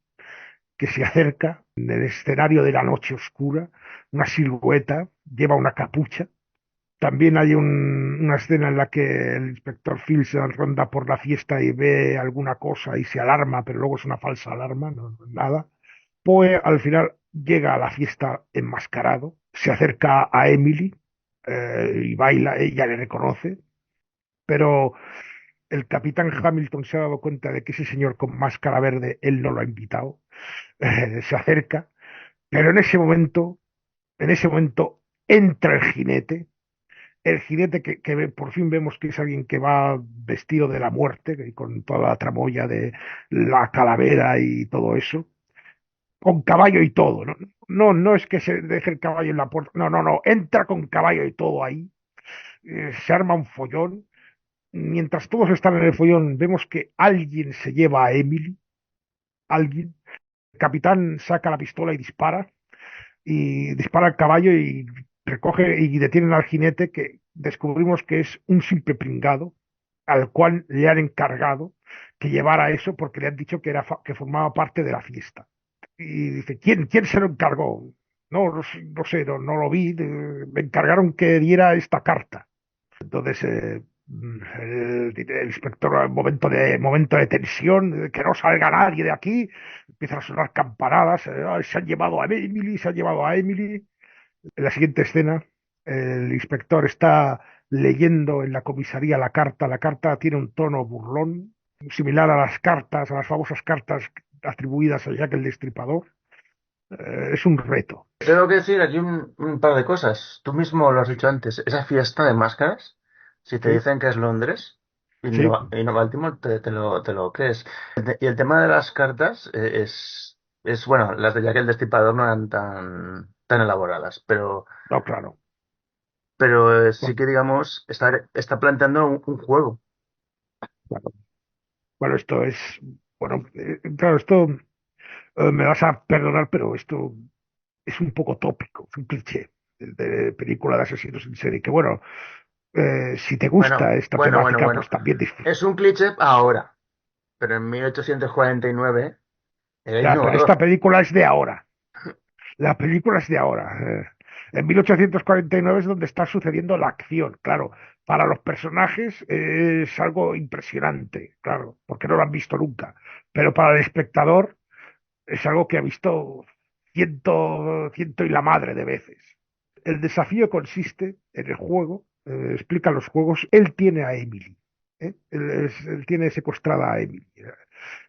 que se acerca en el escenario de la noche oscura, una silueta, lleva una capucha. También hay una escena en la que el inspector Phil se ronda por la fiesta y ve alguna cosa y se alarma, pero luego es una falsa alarma, no es nada. Poe al final llega a la fiesta enmascarado, se acerca a Emily y baila, ella le reconoce, pero el capitán Hamilton se ha dado cuenta de que ese señor con máscara verde él no lo ha invitado, se acerca, pero en ese momento entra el jinete por fin vemos que es alguien que va vestido de la muerte, con toda la tramoya de la calavera y todo eso, con caballo y todo, ¿no? No, no es que se deje el caballo en la puerta, no, no, no, entra con caballo y todo ahí, se arma un follón. Mientras todos están en el follón, vemos que alguien se lleva a Emily, alguien. El capitán saca la pistola y dispara al caballo y recoge y detienen al jinete que descubrimos que es un simple pringado al cual le han encargado que llevara eso porque le han dicho que formaba parte de la fiesta. Y dice, ¿quién se lo encargó? No sé, no lo vi, me encargaron que diera esta carta. Entonces, el inspector, momento de tensión, que no salga nadie de aquí, empiezan a sonar campanadas, "Ay, se han llevado a Emily, se han llevado a Emily". En la siguiente escena, el inspector está leyendo en la comisaría la carta tiene un tono burlón, similar a las famosas cartas atribuidas a Jack el Destripador. Es un reto. Tengo que decir aquí un par de cosas. Tú mismo lo has dicho antes, esa fiesta de máscaras, si te Sí, dicen que es Londres sí, y no Baltimore, te lo crees. Y el tema de las cartas bueno, las de Jack el Destripador no eran tan elaboradas, no, claro. pero sí Bueno, que, digamos, está planteando un juego. claro. Bueno, bueno, claro, esto me vas a perdonar, pero esto es un poco tópico, es un cliché de película de asesinos en serie, que bueno, Si te gusta Bueno, esta bueno, bueno, temática, bueno. pues también disfruta. Es un cliché ahora, pero en 1849 era Ya, pero esta innovador. película es de ahora. La película es de ahora. En 1849 es donde está sucediendo la acción. Claro, para los personajes es algo impresionante, claro, porque no lo han visto nunca. Pero para el espectador es algo que ha visto ciento y la madre de veces. El desafío consiste en el juego, explica los juegos, él tiene a Emily, ¿eh? Él tiene secuestrada a Emily.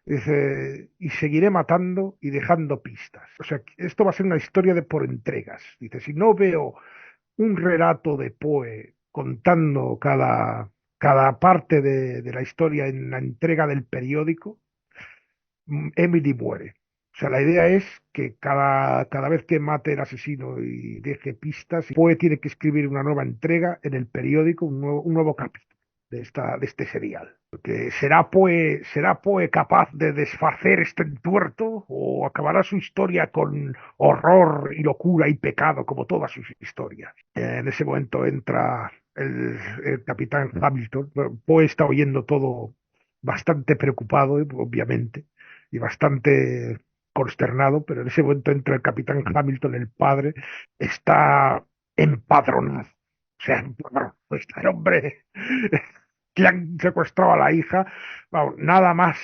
Dice, y seguiré matando y dejando pistas. O sea, esto va a ser una historia de por entregas. Dice, si no veo un relato de Poe contando cada parte de la historia en la entrega del periódico, Emily muere. O sea, la idea es que cada vez que mate el asesino y deje pistas, Poe tiene que escribir una nueva entrega en el periódico, un nuevo capítulo de este serial. Porque será Poe capaz de desfacer este entuerto o acabará su historia con horror y locura y pecado como todas sus historias. En ese momento entra el capitán Hamilton. Bueno, Poe está oyendo todo bastante preocupado, obviamente y bastante consternado, pero en ese momento entra el capitán Hamilton, el padre, está empadronado. O sea, bueno, pues este hombre que han secuestrado a la hija, vamos, nada más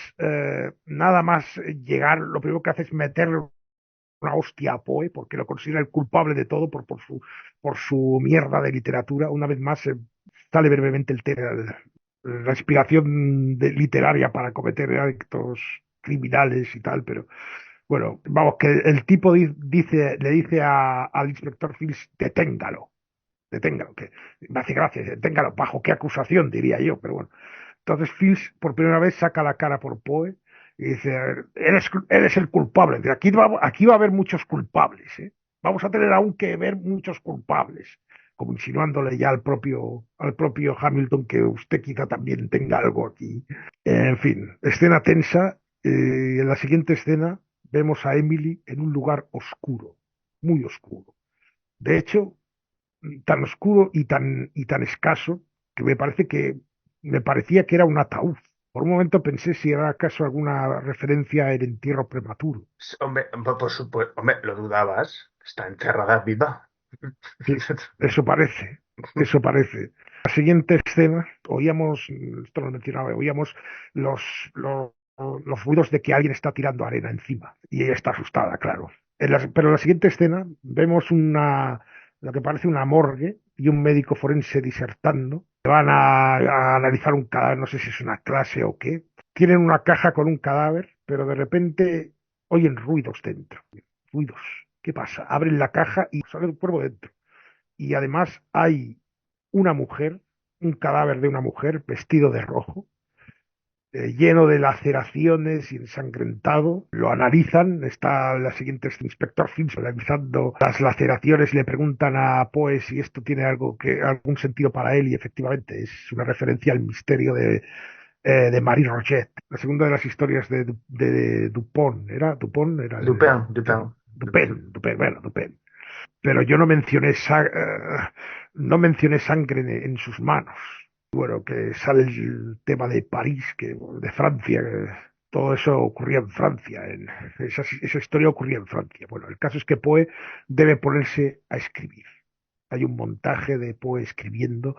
llegar, lo primero que hace es meterle una hostia a Poe, porque lo considera el culpable de todo por su mierda de literatura. Una vez más sale brevemente el tema, la inspiración literaria para cometer actos criminales y tal, pero bueno, vamos, que el tipo le dice al inspector Fields, deténgalo, que me hace gracia, deténgalo, ¿bajo qué acusación? Diría yo, pero bueno. Entonces Fields por primera vez saca la cara por Poe y dice, eres el culpable. Dice, aquí va a haber muchos culpables, ¿eh? Vamos a tener aún que ver muchos culpables, como insinuándole ya al propio Hamilton que usted quizá también tenga algo aquí. En fin, escena tensa. En la siguiente escena vemos a Emily en un lugar oscuro, muy oscuro. De hecho, tan oscuro y tan escaso que me parecía que era un ataúd. Por un momento pensé si era acaso alguna referencia al entierro prematuro. Hombre, por supuesto, hombre, lo dudabas. Está enterrada viva. Sí, eso parece, eso parece. La siguiente escena, esto lo mencionaba, oíamos los, los, los ruidos de que alguien está tirando arena encima y ella está asustada, claro. Pero en la siguiente escena vemos lo que parece una morgue y un médico forense disertando. Van a analizar un cadáver, no sé si es una clase o qué. Tienen una caja con un cadáver, pero de repente oyen ruidos dentro. Ruidos. ¿Qué pasa? Abren la caja y sale un cuervo dentro. Y además hay una mujer, un cadáver de una mujer vestido de rojo, lleno de laceraciones y ensangrentado. Lo analizan, está la siguiente inspector Finch analizando las laceraciones, le preguntan a Poe si esto tiene algún sentido para él y efectivamente es una referencia al misterio de Marie Roget. La segunda de las historias de Dupont, Dupont era Dupin, Dupin. Dupin, bueno, Dupin. Pero yo no mencioné sangre en sus manos. Bueno, que sale el tema de París, de Francia, todo eso ocurría en Francia, esa historia ocurría en Francia. Bueno, el caso es que Poe debe ponerse a escribir. Hay un montaje de Poe escribiendo,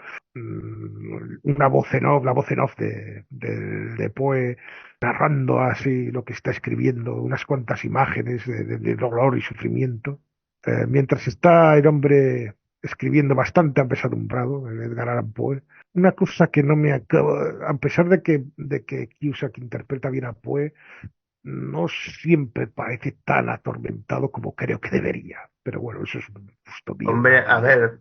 una voz en off, la voz en off de Poe narrando así lo que está escribiendo, unas cuantas imágenes de dolor y sufrimiento. Mientras está el hombre escribiendo bastante apesadumbrado, el Edgar Allan Poe, una cosa que no me acaba, a pesar de que Cusack interpreta bien a Poe, no siempre parece tan atormentado como creo que debería. Pero bueno, eso es un gusto mío Hombre, ya. a ver,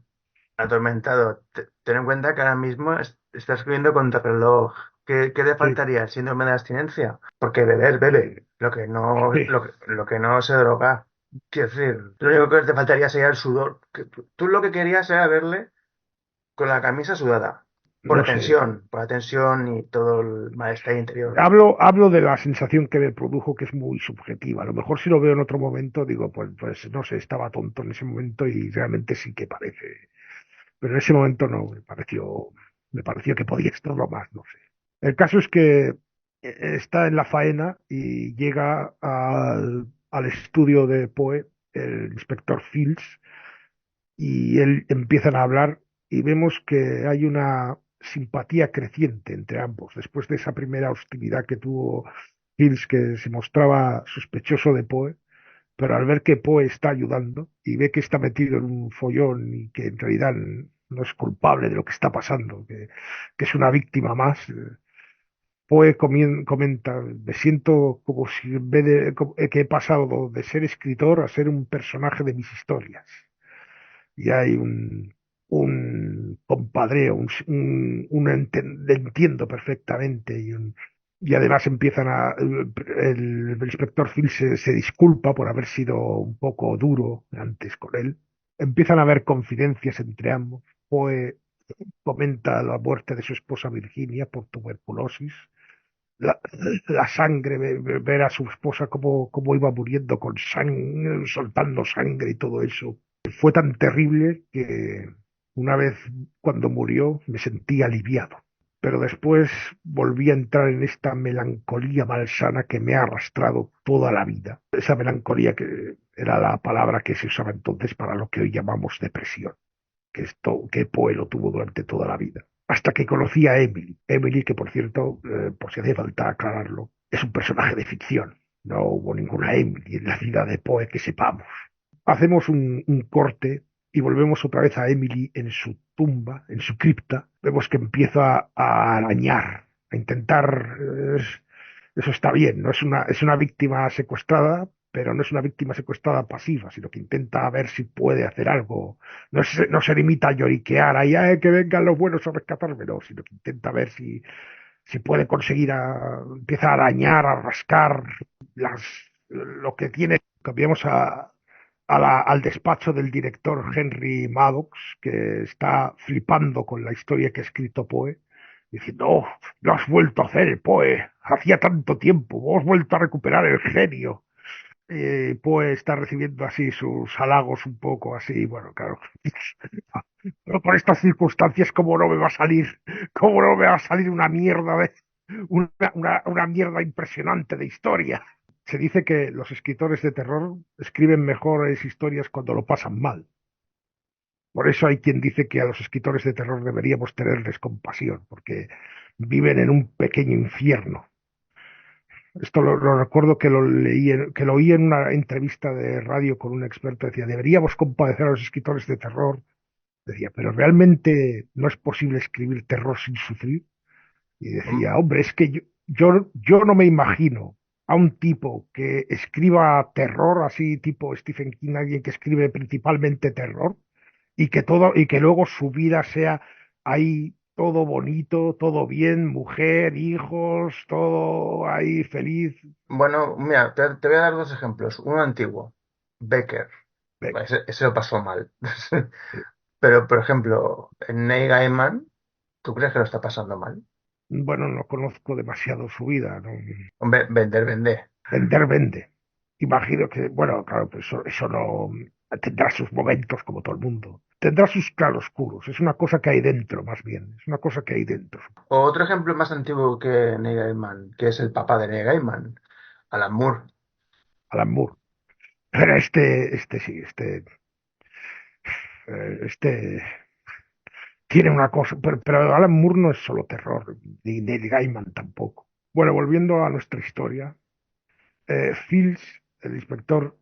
atormentado. Ten en cuenta que ahora mismo estás escribiendo contra reloj. ¿Qué le Sí, faltaría? El síndrome de abstinencia. Porque beber, bebe. sí, sí. Lo que no se droga. Quiero decir, lo único que te faltaría sería el sudor. Que tú lo que querías era verle con la camisa sudada. No sé. Por la tensión y todo el malestar interior. Hablo de la sensación que me produjo, que es muy subjetiva. A lo mejor si lo veo en otro momento, digo, pues no sé, estaba tonto en ese momento y realmente sí que parece. pero en ese momento no, me pareció que podía estarlo más, no sé. El caso es que está en la faena y llega al estudio de Poe, el inspector Fields, y él empiezan a hablar y vemos que hay una simpatía creciente entre ambos. Después de esa primera hostilidad que tuvo Fields, que se mostraba sospechoso de Poe, pero al ver que Poe está ayudando y ve que está metido en un follón y que en realidad no es culpable de lo que está pasando, que es una víctima más, Poe comenta, me siento como si en vez de que he pasado de ser escritor a ser un personaje de mis historias. Y hay un compadreo, le entiendo perfectamente y además empiezan el inspector Phil se disculpa por haber sido un poco duro antes con él. Empiezan a haber confidencias entre ambos. Poe comenta la muerte de su esposa Virginia por tuberculosis. La, la sangre, ver a su esposa cómo iba muriendo con sangre, soltando sangre y todo eso. Fue tan terrible que una vez cuando murió me sentí aliviado, pero después volví a entrar en esta melancolía malsana que me ha arrastrado toda la vida. Esa melancolía que era la palabra que se usaba entonces para lo que hoy llamamos depresión, que esto que Poe lo tuvo durante toda la vida. Hasta que conocí a Emily. Emily, que por cierto, por si hace falta aclararlo, es un personaje de ficción. No hubo ninguna Emily en la vida de Poe que sepamos. Hacemos un corte y volvemos otra vez a Emily en su tumba, en su cripta. Vemos que empieza a arañar, a intentar... eso está bien, no es una víctima secuestrada, pero no es una víctima secuestrada pasiva, sino que intenta ver si puede hacer algo. No se limita a lloriquear ahí, que vengan los buenos a rescatarme, no, sino que intenta ver si puede conseguir, empieza a arañar, a rascar las, lo que tiene. Cambiamos al despacho del director Henry Maddox, que está flipando con la historia que ha escrito Poe, diciendo, oh, lo has vuelto a hacer, Poe, hacía tanto tiempo, has vuelto a recuperar el genio. Poe está recibiendo así sus halagos un poco así, bueno, claro. Pero con estas circunstancias, ¿cómo no me va a salir? ¿Cómo no me va a salir una mierda una mierda impresionante de historia? Se dice que los escritores de terror escriben mejores historias cuando lo pasan mal. Por eso hay quien dice que a los escritores de terror deberíamos tenerles compasión, porque viven en un pequeño infierno. Esto lo recuerdo que que lo oí en una entrevista de radio con un experto. Decía, deberíamos compadecer a los escritores de terror. Decía, pero realmente no es posible escribir terror sin sufrir. Y decía, hombre, es que yo no me imagino a un tipo que escriba terror, así tipo Stephen King, alguien que escribe principalmente terror, y que luego su vida sea ahí todo bonito, todo bien, mujer, hijos, todo ahí feliz. Bueno, mira, te voy a dar dos ejemplos. Uno antiguo, Becker. Venga, Ese lo pasó mal. Pero, por ejemplo, Neil Gaiman, ¿tú crees que lo está pasando mal? bueno, no conozco demasiado su vida, ¿no? Hombre, vender, vende. Vender vende. Imagino que, bueno, claro, pues eso no tendrá sus momentos como todo el mundo. Tendrá sus claroscuros. Es una cosa que hay dentro, más bien. Es una cosa que hay dentro. O otro ejemplo más antiguo que Neil Gaiman, que es el papá de Neil Gaiman, Alan Moore. Alan Moore. Pero este tiene una cosa, pero Alan Moore no es solo terror, ni Neil Gaiman tampoco. Bueno, volviendo a nuestra historia, Fields, el inspector,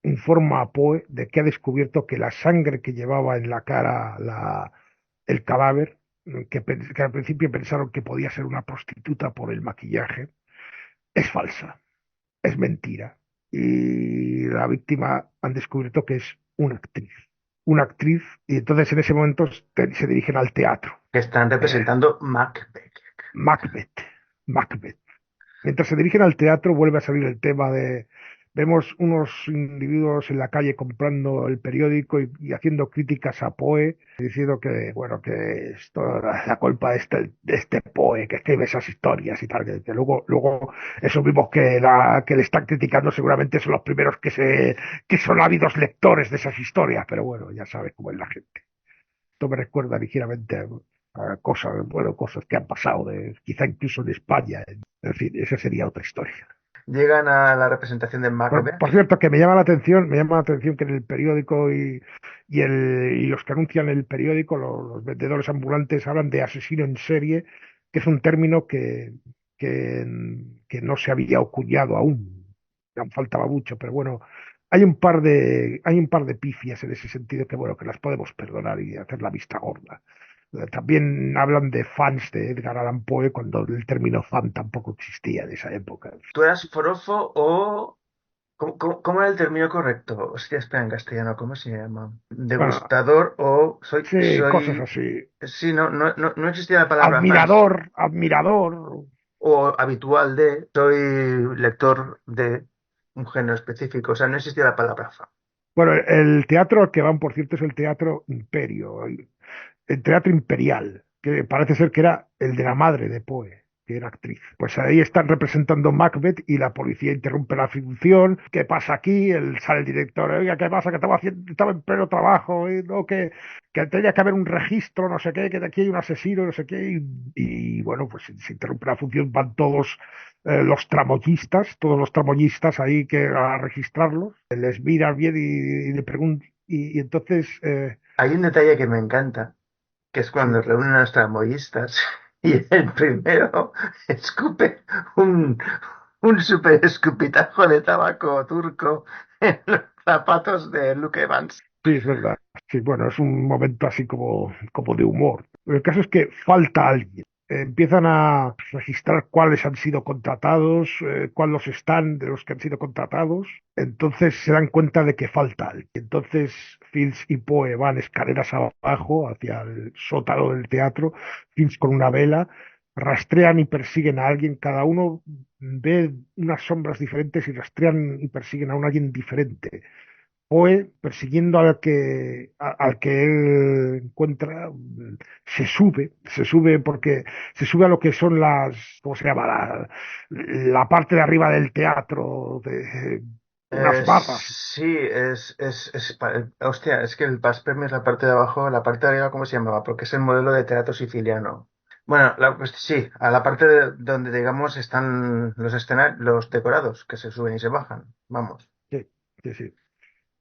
informa a Poe de que ha descubierto que la sangre que llevaba en la cara el cadáver, que al principio pensaron que podía ser una prostituta por el maquillaje, es falsa, es mentira. Y la víctima han descubierto que es una actriz. Una actriz, y entonces en ese momento se dirigen al teatro. Que están Eh, representando Macbeth. Macbeth, Macbeth. Mientras se dirigen al teatro, vuelve a salir el tema de... Vemos unos individuos en la calle comprando el periódico y haciendo críticas a Poe, diciendo que, bueno, que esto es la culpa de este Poe que escribe esas historias y tal, que luego esos mismos que le están criticando seguramente son los primeros que son ávidos lectores de esas historias, pero bueno, ya sabes cómo es la gente. esto me recuerda ligeramente a cosas, bueno, cosas que han pasado, quizá incluso en España. En fin, esa sería otra historia. Llegan a la representación de Macbeth. Por cierto, que me llama la atención que en el periódico y los que anuncian el periódico, los vendedores ambulantes hablan de asesino en serie, que es un término que, que no se había acuñado aún. Aún faltaba mucho, pero bueno, hay un par de pifias en ese sentido que bueno, que las podemos perdonar y hacer la vista gorda. También hablan de fans de Edgar Allan Poe cuando el término fan tampoco existía en esa época. ¿Tú eras forofo o... ¿cómo era el término correcto? Hostia, espera, en castellano, ¿cómo se llama? Bueno, Degustador o sí, cosas así. Sí, no existía la palabra fans. Admirador, admirador. O habitual de, soy lector de un género específico. O sea, no existía la palabra fan. Bueno, el teatro al que van, por cierto, es el Teatro Imperio, el Teatro Imperial, que parece ser que era el de la madre de Poe, que era actriz. Pues ahí están representando Macbeth y la policía interrumpe la función. ¿Qué pasa aquí? Sale el director, oiga, ¿qué pasa? Que estaba en pleno trabajo, ¿no? Que tenía que haber un registro, no sé qué, que de aquí hay un asesino, no sé qué. Bueno, pues se interrumpe la función, van todos todos los tramoyistas ahí a registrarlos, les miran bien y le preguntan, y entonces, Hay un detalle que me encanta, que es sí. cuando reúnen a los tramoyistas y el primero escupe un, un super escupitajo de tabaco turco en los zapatos de Luke Evans. Sí, es verdad. Sí, bueno, es un momento así como de humor. El caso es que falta alguien. Empiezan a registrar cuáles han sido contratados, cuáles están de los que han sido contratados. Entonces se dan cuenta de que falta alguien. Entonces Fields y Poe van escaleras abajo hacia el sótano del teatro. Fields con una vela. Rastrean y persiguen a alguien. Cada uno ve unas sombras diferentes y rastrean y persiguen a un alguien diferente. Poe, persiguiendo al que él encuentra, se sube porque se sube a lo que son ¿cómo se llama? La parte de arriba del teatro, de unas barras. Sí, hostia, es que el Paspermi es la parte de abajo, la parte de arriba, ¿cómo se llamaba? Porque es el modelo de teatro siciliano. Bueno, pues sí, a la parte donde, digamos, están los escenarios, los decorados, que se suben y se bajan. Vamos. Sí, sí, sí.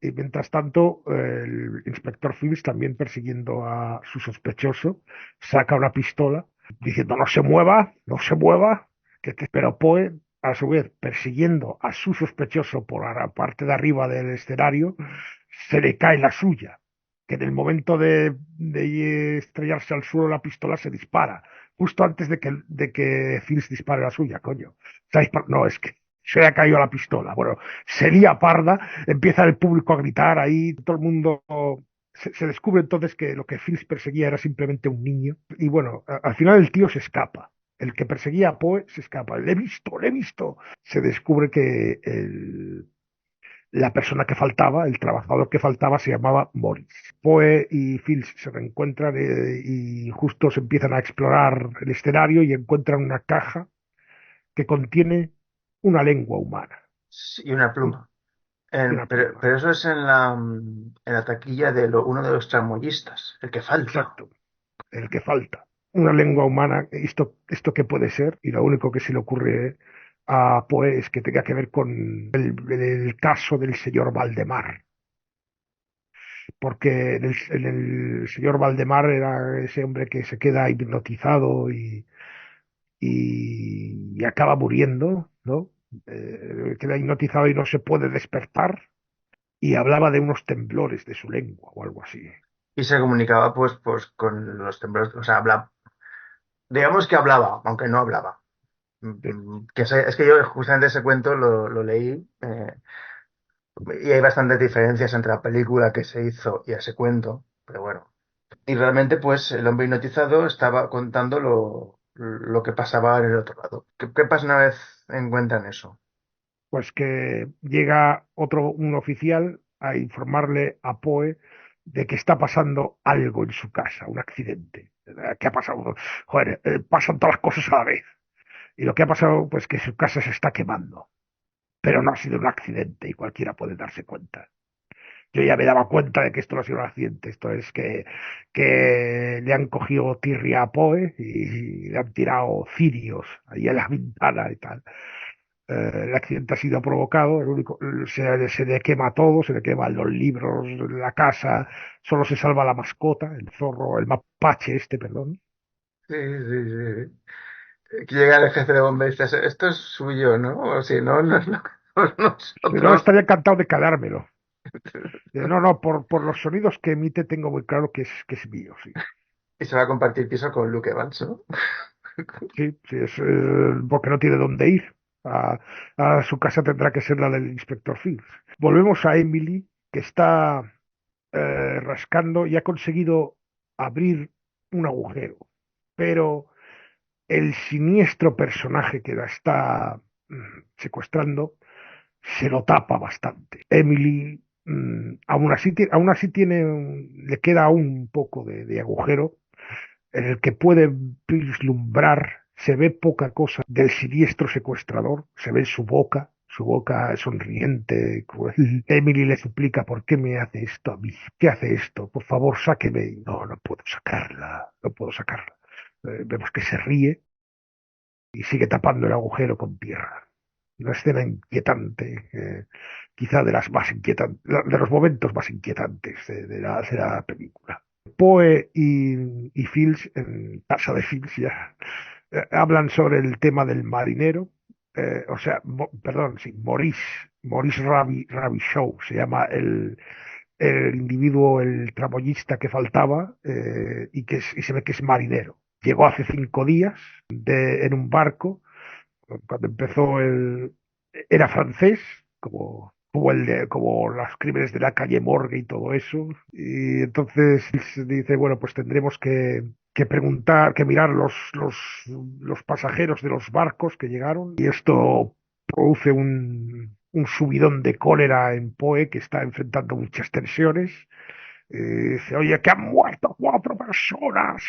Y mientras tanto, el inspector Phillips, también persiguiendo a su sospechoso, saca una pistola diciendo no se mueva, no se mueva, pero Poe, a su vez, persiguiendo a su sospechoso por la parte de arriba del escenario, se le cae la suya, que en el momento de estrellarse al suelo la pistola se dispara, justo antes de que Phillips dispare la suya, coño. No, es que se le ha caído la pistola. Bueno, sería parda, empieza el público a gritar ahí, todo el mundo. Se descubre entonces que lo que Phillips perseguía era simplemente un niño. Y bueno, al final el tío se escapa. El que perseguía a Poe se escapa. Le he visto, le he visto. Se descubre que la persona que faltaba, el trabajador que faltaba, se llamaba Morris. Poe y Phillips se reencuentran y justo se empiezan a explorar el escenario y encuentran una caja que contiene una lengua humana Sí, y una pluma. y una Pero, pluma. pero eso es en la taquilla de uno de los tramoyistas, el que falta. Exacto, el que falta. Una lengua humana, ¿esto qué puede ser? Y lo único que se le ocurre a Poe es que tenga que ver con el caso del señor Valdemar, porque en el señor Valdemar era ese hombre que se queda hipnotizado y acaba muriendo, ¿no? Queda hipnotizado y no se puede despertar y hablaba de unos temblores de su lengua o algo así. Y se comunicaba pues con los temblores, o sea, digamos que hablaba, aunque no hablaba. Sí. Es que yo justamente ese cuento lo leí y hay bastantes diferencias entre la película que se hizo y ese cuento, pero bueno. Y realmente pues el hombre hipnotizado estaba contando lo que pasaba en el otro lado. ¿Qué pasa una vez encuentran eso? Pues que llega un oficial a informarle a Poe de que está pasando algo en su casa, un accidente. ¿Qué ha pasado? Joder, pasan todas las cosas a la vez. Y lo que ha pasado, pues que su casa se está quemando. Pero no ha sido un accidente y cualquiera puede darse cuenta. Yo ya me daba cuenta de que esto no ha sido un accidente. Esto es que le han cogido tirria a Poe y le han tirado cirios ahí en la ventana y tal. El accidente ha sido provocado, se le quema todo, se le queman los libros, la casa, solo se salva la mascota, el zorro, el mapache este, perdón. Sí, sí, sí. Que llega el jefe de bomberos y dice, esto es suyo, ¿no? O si no, no es lo que somos Si no, nosotros. estaría encantado de calármelo. No, no, por los sonidos que emite tengo muy claro que es mío, sí. Y se va a compartir piso con Luke Evans, ¿no? Sí, sí, es porque no tiene dónde ir. A, a su casa tendrá que ser la del inspector Fields. Volvemos a Emily, que está rascando y ha conseguido abrir un agujero, pero el siniestro personaje que la está secuestrando se lo tapa bastante. Emily aún así tiene, le queda aún un poco de agujero en el que puede vislumbrar, se ve poca cosa del siniestro secuestrador, se ve su boca sonriente, cruel. Emily le suplica, ¿por qué me hace esto a mí? ¿Qué hace esto? Por favor, sáqueme. Y no, no puedo sacarla, no puedo sacarla. Vemos que se ríe y sigue tapando el agujero con tierra. Una escena inquietante, quizá de las más inquietantes, de los momentos más inquietantes de la película. Poe y Fields, en casa de Fields ya, hablan sobre el tema del marinero, o sea, perdón, sí, Maurice Ravi Shaw se llama el individuo, el tramoyista que faltaba, y se ve que es marinero. Llegó hace 5 días en un barco, cuando empezó era francés, como los crímenes de la calle Morgue y todo eso. Y entonces se dice, bueno, pues tendremos que preguntar, que mirar los pasajeros de los barcos que llegaron. Y esto produce un subidón de cólera en Poe, que está enfrentando muchas tensiones. Dice, oye, que han muerto 4 personas.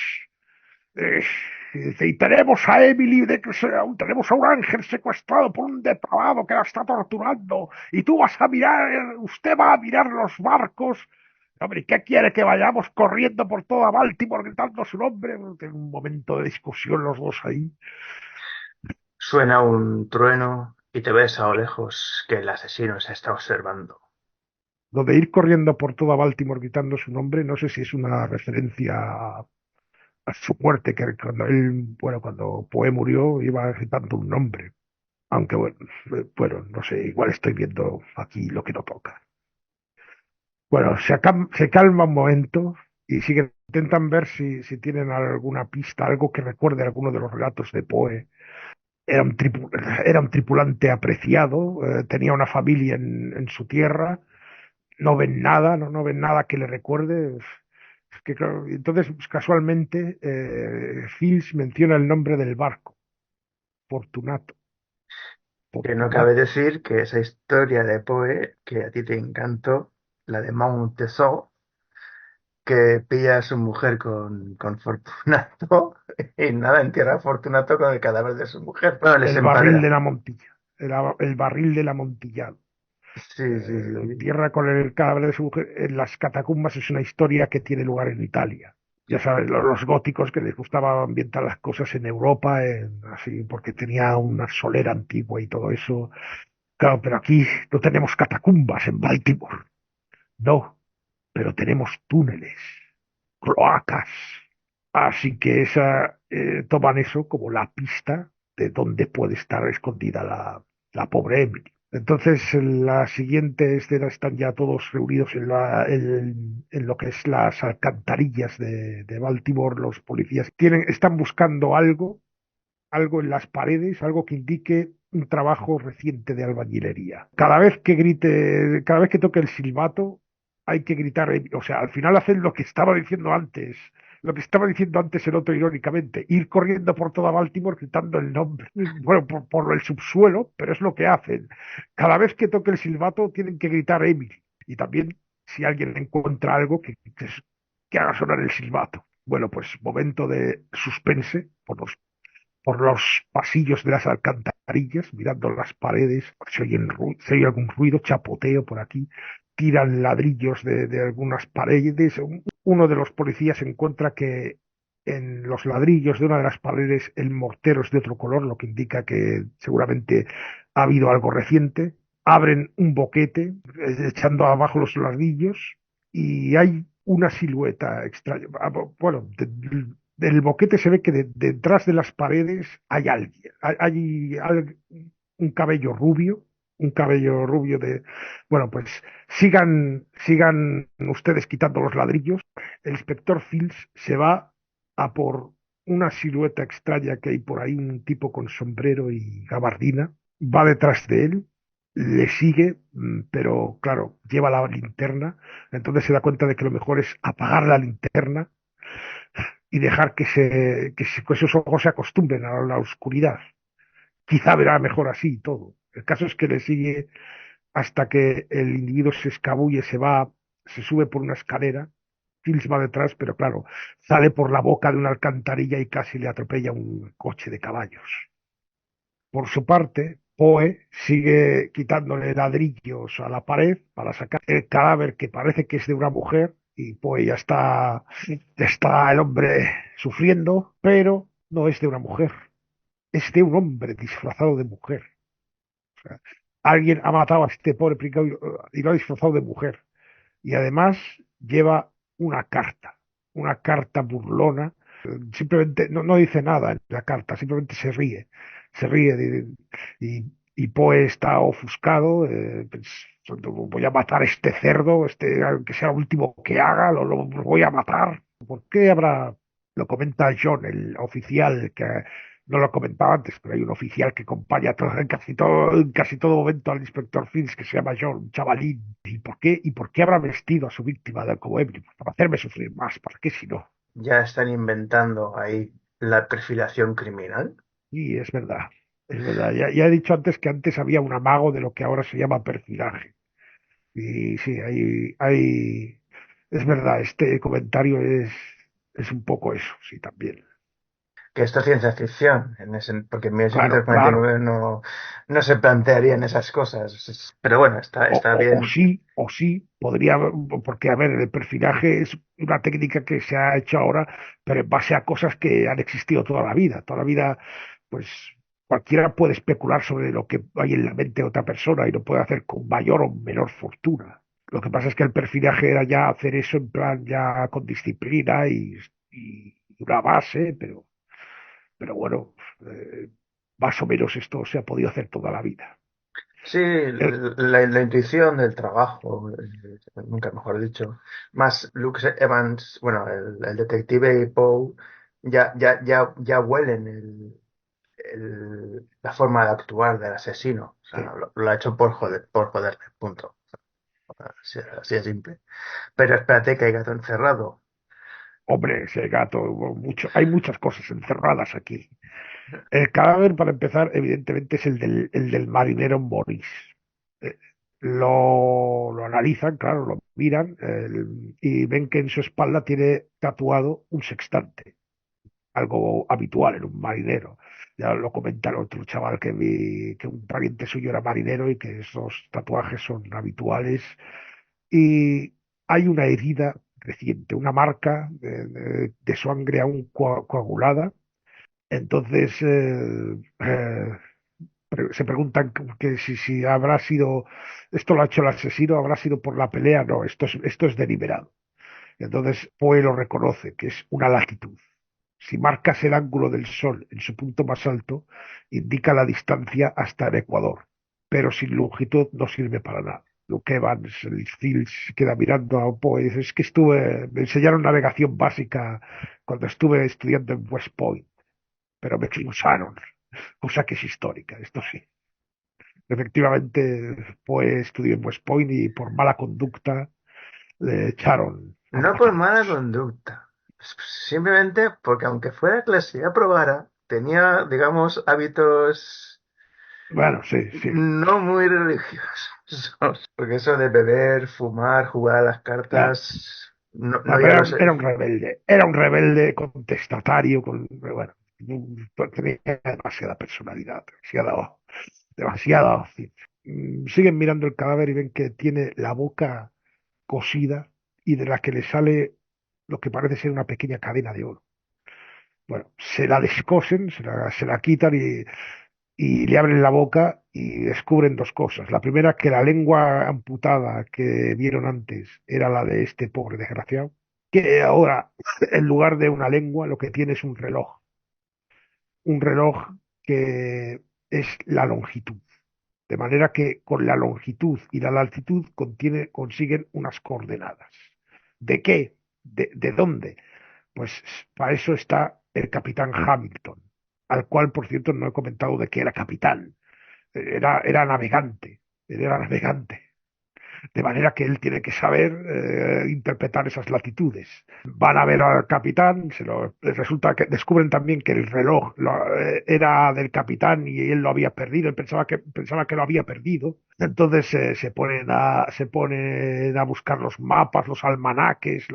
Eh, y tenemos a Emily, tenemos a un ángel secuestrado por un depravado que la está torturando. Y tú vas a mirar, usted va a mirar los barcos. Hombre, ¿qué quiere? Que vayamos corriendo por toda Baltimore gritando su nombre. En un momento de discusión los dos ahí. Suena un trueno y te ves a lo lejos que el asesino se está observando. Lo de ir corriendo por toda Baltimore gritando su nombre, no sé si es una referencia a su muerte, que cuando bueno, cuando Poe murió iba gritando un nombre. Aunque bueno, bueno, no sé, igual estoy viendo aquí lo que no toca. Bueno, se calma un momento y siguen, intentan ver si tienen alguna pista, algo que recuerde alguno de los relatos de Poe. Era un tripulante apreciado, tenía una familia en su tierra, no ven nada, no ven nada que le recuerde. Es que, claro, entonces, pues, casualmente, Fields menciona el nombre del barco, Fortunato. Que no cabe Fortunato. decir que esa historia de Poe, que a ti te encantó, la de Montesor, que pilla a su mujer con Fortunato y nada, entierra a Fortunato con el cadáver de su mujer. Bueno, les El barril de empadrea. la Montilla, el barril de la Montillado. Sí, sí, Lo sí. entierra con el cadáver de su mujer en las catacumbas. Es una historia que tiene lugar en Italia. Ya sabes, los góticos que les gustaba ambientar las cosas en Europa, así, porque tenía una solera antigua y todo eso. Claro, pero aquí no tenemos catacumbas en Baltimore. No, pero tenemos túneles, cloacas. Así que toman eso como la pista de dónde puede estar escondida la pobre Emily. Entonces, en la siguiente escena están ya todos reunidos en lo que es las alcantarillas de Baltimore. Los policías están buscando algo en las paredes, algo que indique un trabajo reciente de albañilería. Cada vez que toque el silbato, hay que gritar, o sea, al final hacen lo que estaba diciendo antes el otro irónicamente, ir corriendo por toda Baltimore gritando el nombre, bueno, por el subsuelo, pero es lo que hacen. Cada vez que toque el silbato tienen que gritar Emily. Y también si alguien encuentra algo que haga sonar el silbato. Bueno, pues momento de suspense por los pasillos de las alcantarillas, mirando las paredes, si oye algún ruido, chapoteo por aquí, tiran ladrillos de algunas paredes. Uno de los policías encuentra que en los ladrillos de una de las paredes el mortero es de otro color, lo que indica que seguramente ha habido algo reciente. Abren un boquete, echando abajo los ladrillos, y hay una silueta extraña. Bueno, del boquete se ve que detrás de las paredes hay alguien. Un cabello rubio, un cabello rubio de... Bueno, pues sigan ustedes quitando los ladrillos. El inspector Fields se va a por una silueta extraña que hay por ahí, un tipo con sombrero y gabardina. Va detrás de él, le sigue, pero claro, lleva la linterna. Entonces se da cuenta de que lo mejor es apagar la linterna y dejar que sus ojos se acostumbren a la oscuridad. Quizá verá mejor así y todo. El caso es que le sigue hasta que el individuo se escabulle, se sube por una escalera. Fields va detrás, pero claro, sale por la boca de una alcantarilla y casi le atropella un coche de caballos. Por su parte, Poe sigue quitándole ladrillos a la pared para sacar el cadáver que parece que es de una mujer, y Poe ya está el hombre sufriendo, pero no es de una mujer, es de un hombre disfrazado de mujer. O sea, alguien ha matado a este pobre pringao y lo ha disfrazado de mujer. Y además lleva una carta burlona. Simplemente no dice nada en la carta, simplemente se ríe y Poe está ofuscado. Voy a matar a este cerdo, aunque sea lo último que haga, lo voy a matar. ¿Por qué habrá? Lo comenta John, el oficial, que no lo comentaba antes, pero hay un oficial que acompaña en casi todo momento al inspector Fields, que se llama John, un chavalín. ¿Y por qué habrá vestido a su víctima como ebrio? Pues para hacerme sufrir más, ¿para qué si no? Ya están inventando ahí la perfilación criminal. Y es verdad, es verdad. Ya he dicho antes que antes había un amago de lo que ahora se llama perfilaje. Y sí, es verdad, este comentario es un poco eso, sí, también. Que esto es ciencia ficción, porque en Claro, claro. 1949 no se plantearían esas cosas. Pero bueno, está bien. O sí, podría, porque a ver, el perfilaje es una técnica que se ha hecho ahora, pero en base a cosas que han existido toda la vida. Toda la vida, pues cualquiera puede especular sobre lo que hay en la mente de otra persona y lo puede hacer con mayor o menor fortuna. Lo que pasa es que el perfilaje era ya hacer eso en plan ya con disciplina y una base, pero bueno, eh, más o menos esto se ha podido hacer toda la vida. Sí, El- la intuición del trabajo, nunca mejor dicho. Más Luke Evans, bueno, el detective y Poe ya huelen la forma de actuar del asesino. O sea, sí. lo ha hecho por joderle, punto. Así de simple. Pero espérate que hay gato encerrado. Hombre, ese gato, hay muchas cosas encerradas aquí. El cadáver, para empezar, evidentemente es el del marinero Morris. Eh, lo analizan, claro, lo miran, y ven que en su espalda tiene tatuado un sextante, algo habitual en un marinero. Ya lo comenta otro chaval que vi, que un pariente suyo era marinero y que esos tatuajes son habituales. Y hay una herida reciente, una marca de sangre aún coagulada. Entonces se preguntan que si habrá sido, esto lo ha hecho el asesino, habrá sido por la pelea. No, esto es deliberado. Y entonces Poe lo reconoce, que es una latitud. Si marcas el ángulo del Sol en su punto más alto, indica la distancia hasta el Ecuador, pero sin longitud no sirve para nada. Luke Evans, el Phil, se queda mirando a Poe y dice, es que me enseñaron navegación básica cuando estuve estudiando en West Point, pero me expulsaron, cosa que es histórica, esto sí. Efectivamente, Poe estudió en West Point y por mala conducta le echaron a No por mala puñaladas. conducta. Simplemente porque aunque fuera clase y aprobara, tenía, digamos, hábitos Bueno, sí, sí. no muy religiosos. Porque eso de beber, fumar, jugar a las Ya. cartas, no, No, no ya pero lo sé. era un rebelde contestatario, bueno, tenía demasiada personalidad, demasiada. Siguen mirando el cadáver y ven que tiene la boca cosida y de la que le sale lo que parece ser una pequeña cadena de oro. Bueno, se la descosen, se la quitan y le abren la boca y descubren dos cosas. La primera, que la lengua amputada que vieron antes era la de este pobre desgraciado, que ahora, en lugar de una lengua, lo que tiene es un reloj que es la longitud. De manera que con la longitud y la latitud consiguen unas coordenadas. ¿De qué? ¿De dónde? Pues para eso está el capitán Hamilton, al cual, por cierto, no he comentado de que era capitán. Era navegante, él era navegante. De manera que él tiene que saber interpretar esas latitudes. Van a ver al capitán, resulta que descubren también que el reloj era del capitán y él lo había perdido, él pensaba que lo había perdido. Entonces se ponen a buscar los mapas, los almanaques,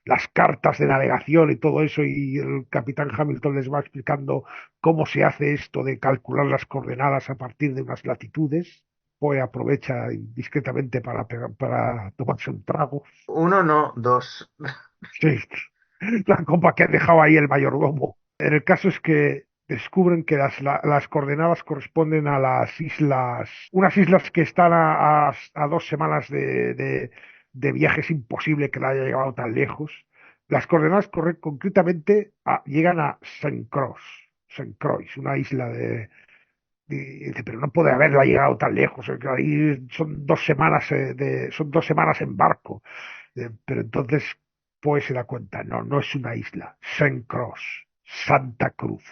las cartas de navegación y todo eso, y el capitán Hamilton les va explicando cómo se hace esto de calcular las coordenadas a partir de unas latitudes. Poe aprovecha discretamente para tomarse un trago. Uno, no, dos. Sí, la copa que ha dejado ahí el mayordomo. En el caso es que descubren que las coordenadas corresponden a las islas, unas islas que están a 2 semanas de viaje. Es imposible que la haya llegado tan lejos. Las coordenadas concretamente llegan a Saint Croix, una isla y dice, pero no puede haberla llegado tan lejos, que ahí son 2 semanas en barco. Pero entonces pues se da cuenta, no, no es una isla, Saint Cross, Santa Cruz,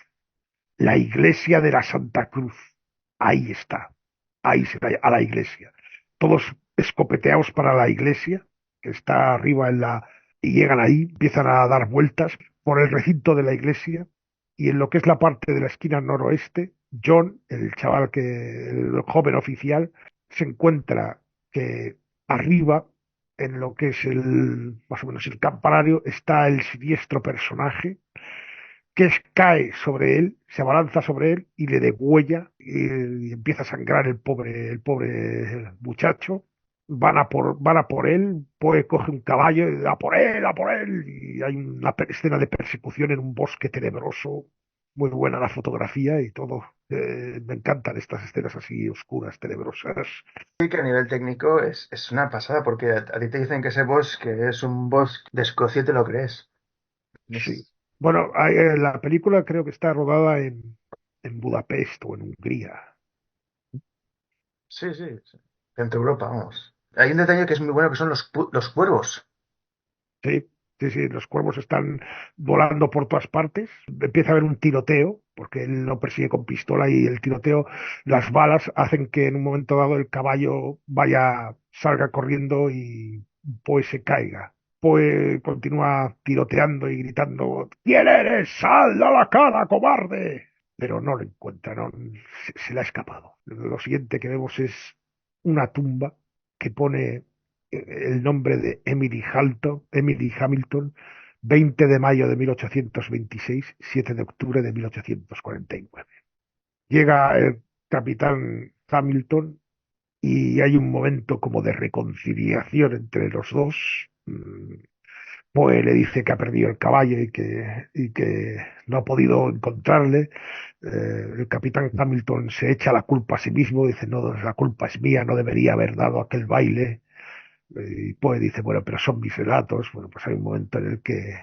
la iglesia de la Santa Cruz, ahí está, ahí se da a la iglesia. Todos escopeteados para la iglesia, que está arriba y llegan ahí, empiezan a dar vueltas por el recinto de la iglesia, y en lo que es la parte de la esquina noroeste, John, el joven oficial, se encuentra que arriba, en lo que es más o menos el campanario, está el siniestro personaje cae sobre él, se abalanza sobre él y le degüella y empieza a sangrar el pobre muchacho. Van a por él, Poe coge un caballo y a por él, y hay una escena de persecución en un bosque tenebroso, muy buena la fotografía y todo. Me encantan estas escenas así oscuras, tenebrosas. Sí que a nivel técnico es una pasada, porque a ti te dicen que ese bosque es un bosque de Escocia y te lo crees. Sí. Es- Bueno, la película creo que está rodada en Budapest o en Hungría. sí, sí, sí. Entre Europa, vamos. Hay un detalle que es muy bueno, que son los cuervos. Sí, sí, sí, los cuervos están volando por todas partes. Empieza a haber un tiroteo, porque él lo persigue con pistola y el tiroteo, las balas hacen que en un momento dado el caballo salga corriendo y Poe se caiga. Poe continúa tiroteando y gritando, ¿quién eres? ¡Sal a la cara, cobarde! Pero no lo encuentra, no, se le ha escapado. Lo siguiente que vemos es una tumba que pone el nombre de Emily Hamilton, 20 de mayo de 1826, 7 de octubre de 1849. Llega el capitán Hamilton y hay un momento como de reconciliación entre los dos. Poe le dice que ha perdido el caballo y que no ha podido encontrarle. El capitán Hamilton se echa la culpa a sí mismo, dice, no, la culpa es mía, no debería haber dado aquel baile. Y Poe dice, bueno, pero son mis relatos. Bueno, pues hay un momento en el que...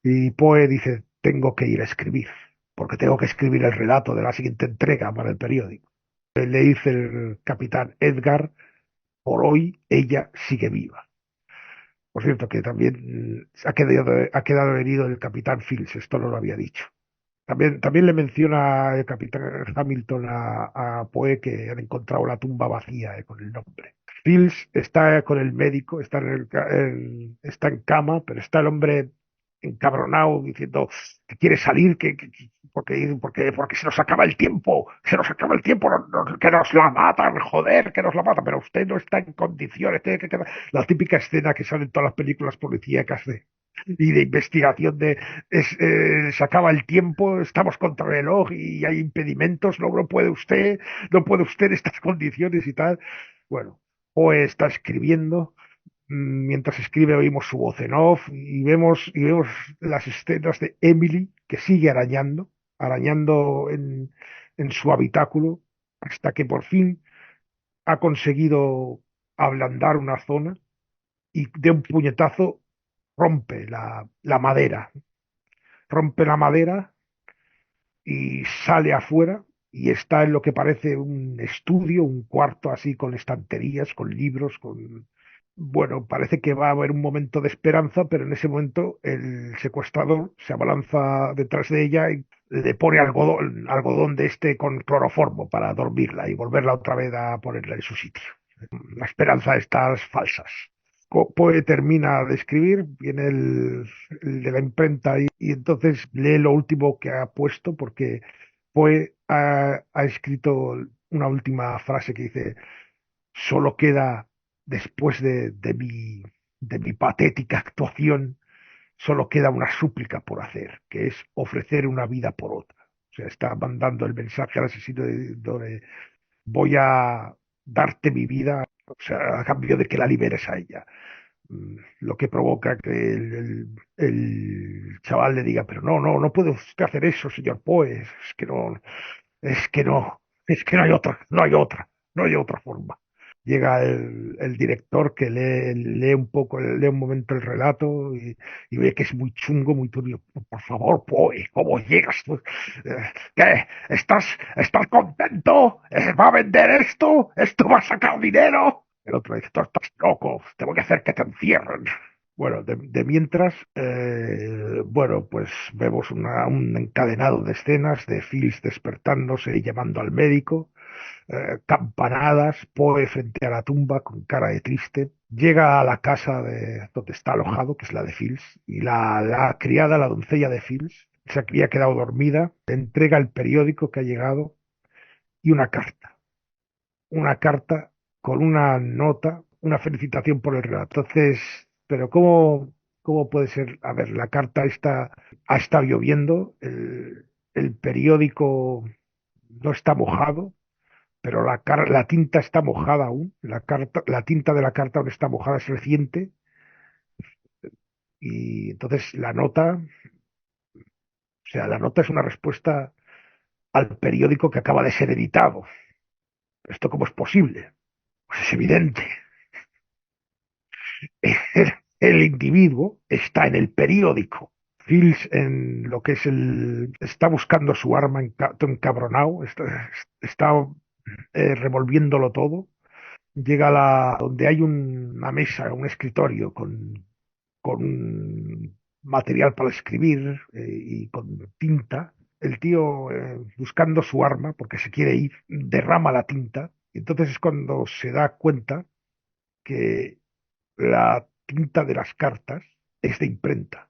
Y Poe dice, tengo que ir a escribir, porque tengo que escribir el relato de la siguiente entrega para el periódico. Le dice el capitán Edgar, por hoy ella sigue viva. Por cierto, que también ha quedado herido el capitán Fields, esto no lo había dicho. También le menciona el capitán Hamilton a Poe que han encontrado la tumba vacía con el nombre. Fields está con el médico, está en cama, pero está el hombre encabronado diciendo que quiere salir, porque se nos acaba el tiempo, se nos acaba el tiempo, que nos la matan, joder, que nos la matan, pero usted no está en condiciones, tiene que quedar. La típica escena que sale en todas las películas policíacas y de investigación se acaba el tiempo, estamos contra el reloj y hay impedimentos, no puede usted en estas condiciones y tal. Bueno, Poe está escribiendo Mientras escribe oímos su voz en off y vemos las escenas de Emily que sigue arañando en su habitáculo hasta que por fin ha conseguido ablandar una zona y de un puñetazo rompe rompe la madera y sale afuera y está en lo que parece un estudio, un cuarto así con estanterías, con libros, con... Bueno, parece que va a haber un momento de esperanza, pero en ese momento el secuestrador se abalanza detrás de ella y le pone algodón de este con cloroformo para dormirla y volverla otra vez a ponerla en su sitio. La esperanza de estas falsas. Poe termina de escribir, viene el de la imprenta y entonces lee lo último que ha puesto porque Poe ha escrito una última frase que dice, solo queda después de mi patética actuación, solo queda una súplica por hacer, que es ofrecer una vida por otra. O sea, está mandando el mensaje al asesino de voy a darte mi vida, o sea, a cambio de que la liberes a ella. Lo que provoca que el chaval le diga, pero no, no, no puede usted hacer eso, señor Poe, es que no, es que no, es que no hay otra, no hay otra, no hay otra forma. Llega el director que lee un poco, lee un momento el relato y ve que es muy chungo, muy turbio. Por favor, Poe, ¿cómo llegas tú? ¿Qué? ¿Estás contento? ¿Va a vender esto? ¿Esto va a sacar dinero? El otro dice, tú estás loco, te voy a hacer que te encierren. Bueno, de mientras, bueno, pues vemos un encadenado de escenas de Fields despertándose y llamando al médico, campanadas, Poe frente a la tumba con cara de triste. Llega a la casa de donde está alojado, que es la de Fields, y la criada, la doncella de Fields, se había quedado dormida, le entrega el periódico que ha llegado y una carta con una nota, una felicitación por el relato. Entonces, pero ¿cómo puede ser? A ver, la carta esta ha estado lloviendo, el periódico no está mojado, pero la tinta está mojada aún, la tinta de la carta aún está mojada, es reciente, y entonces o sea, la nota es una respuesta al periódico que acaba de ser editado. ¿Esto cómo es posible? Pues es evidente. El individuo está en el periódico. Fields en lo que es está buscando su arma todo encabronado, está revolviéndolo todo. Llega donde hay una mesa, un escritorio con un material para escribir y con tinta. El tío, buscando su arma, porque se quiere ir, derrama la tinta. Y entonces es cuando se da cuenta que la tinta de las cartas es de imprenta.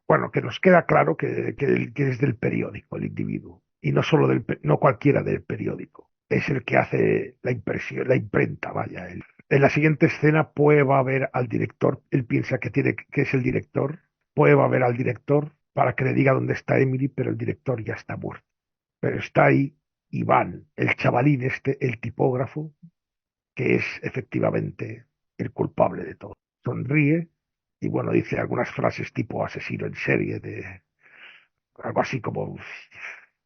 Bueno, que nos queda claro que es del periódico, el individuo, y no solo no cualquiera del periódico, es el que hace la impresión, la imprenta, vaya. En la siguiente escena, Poe va a ver al director, él piensa que es el director, Poe va a ver al director para que le diga dónde está Emily, pero el director ya está muerto. Pero está ahí Iván, el chavalín este, el tipógrafo, que es efectivamente el culpable de todo. Sonríe y bueno, dice algunas frases tipo asesino en serie, de algo así como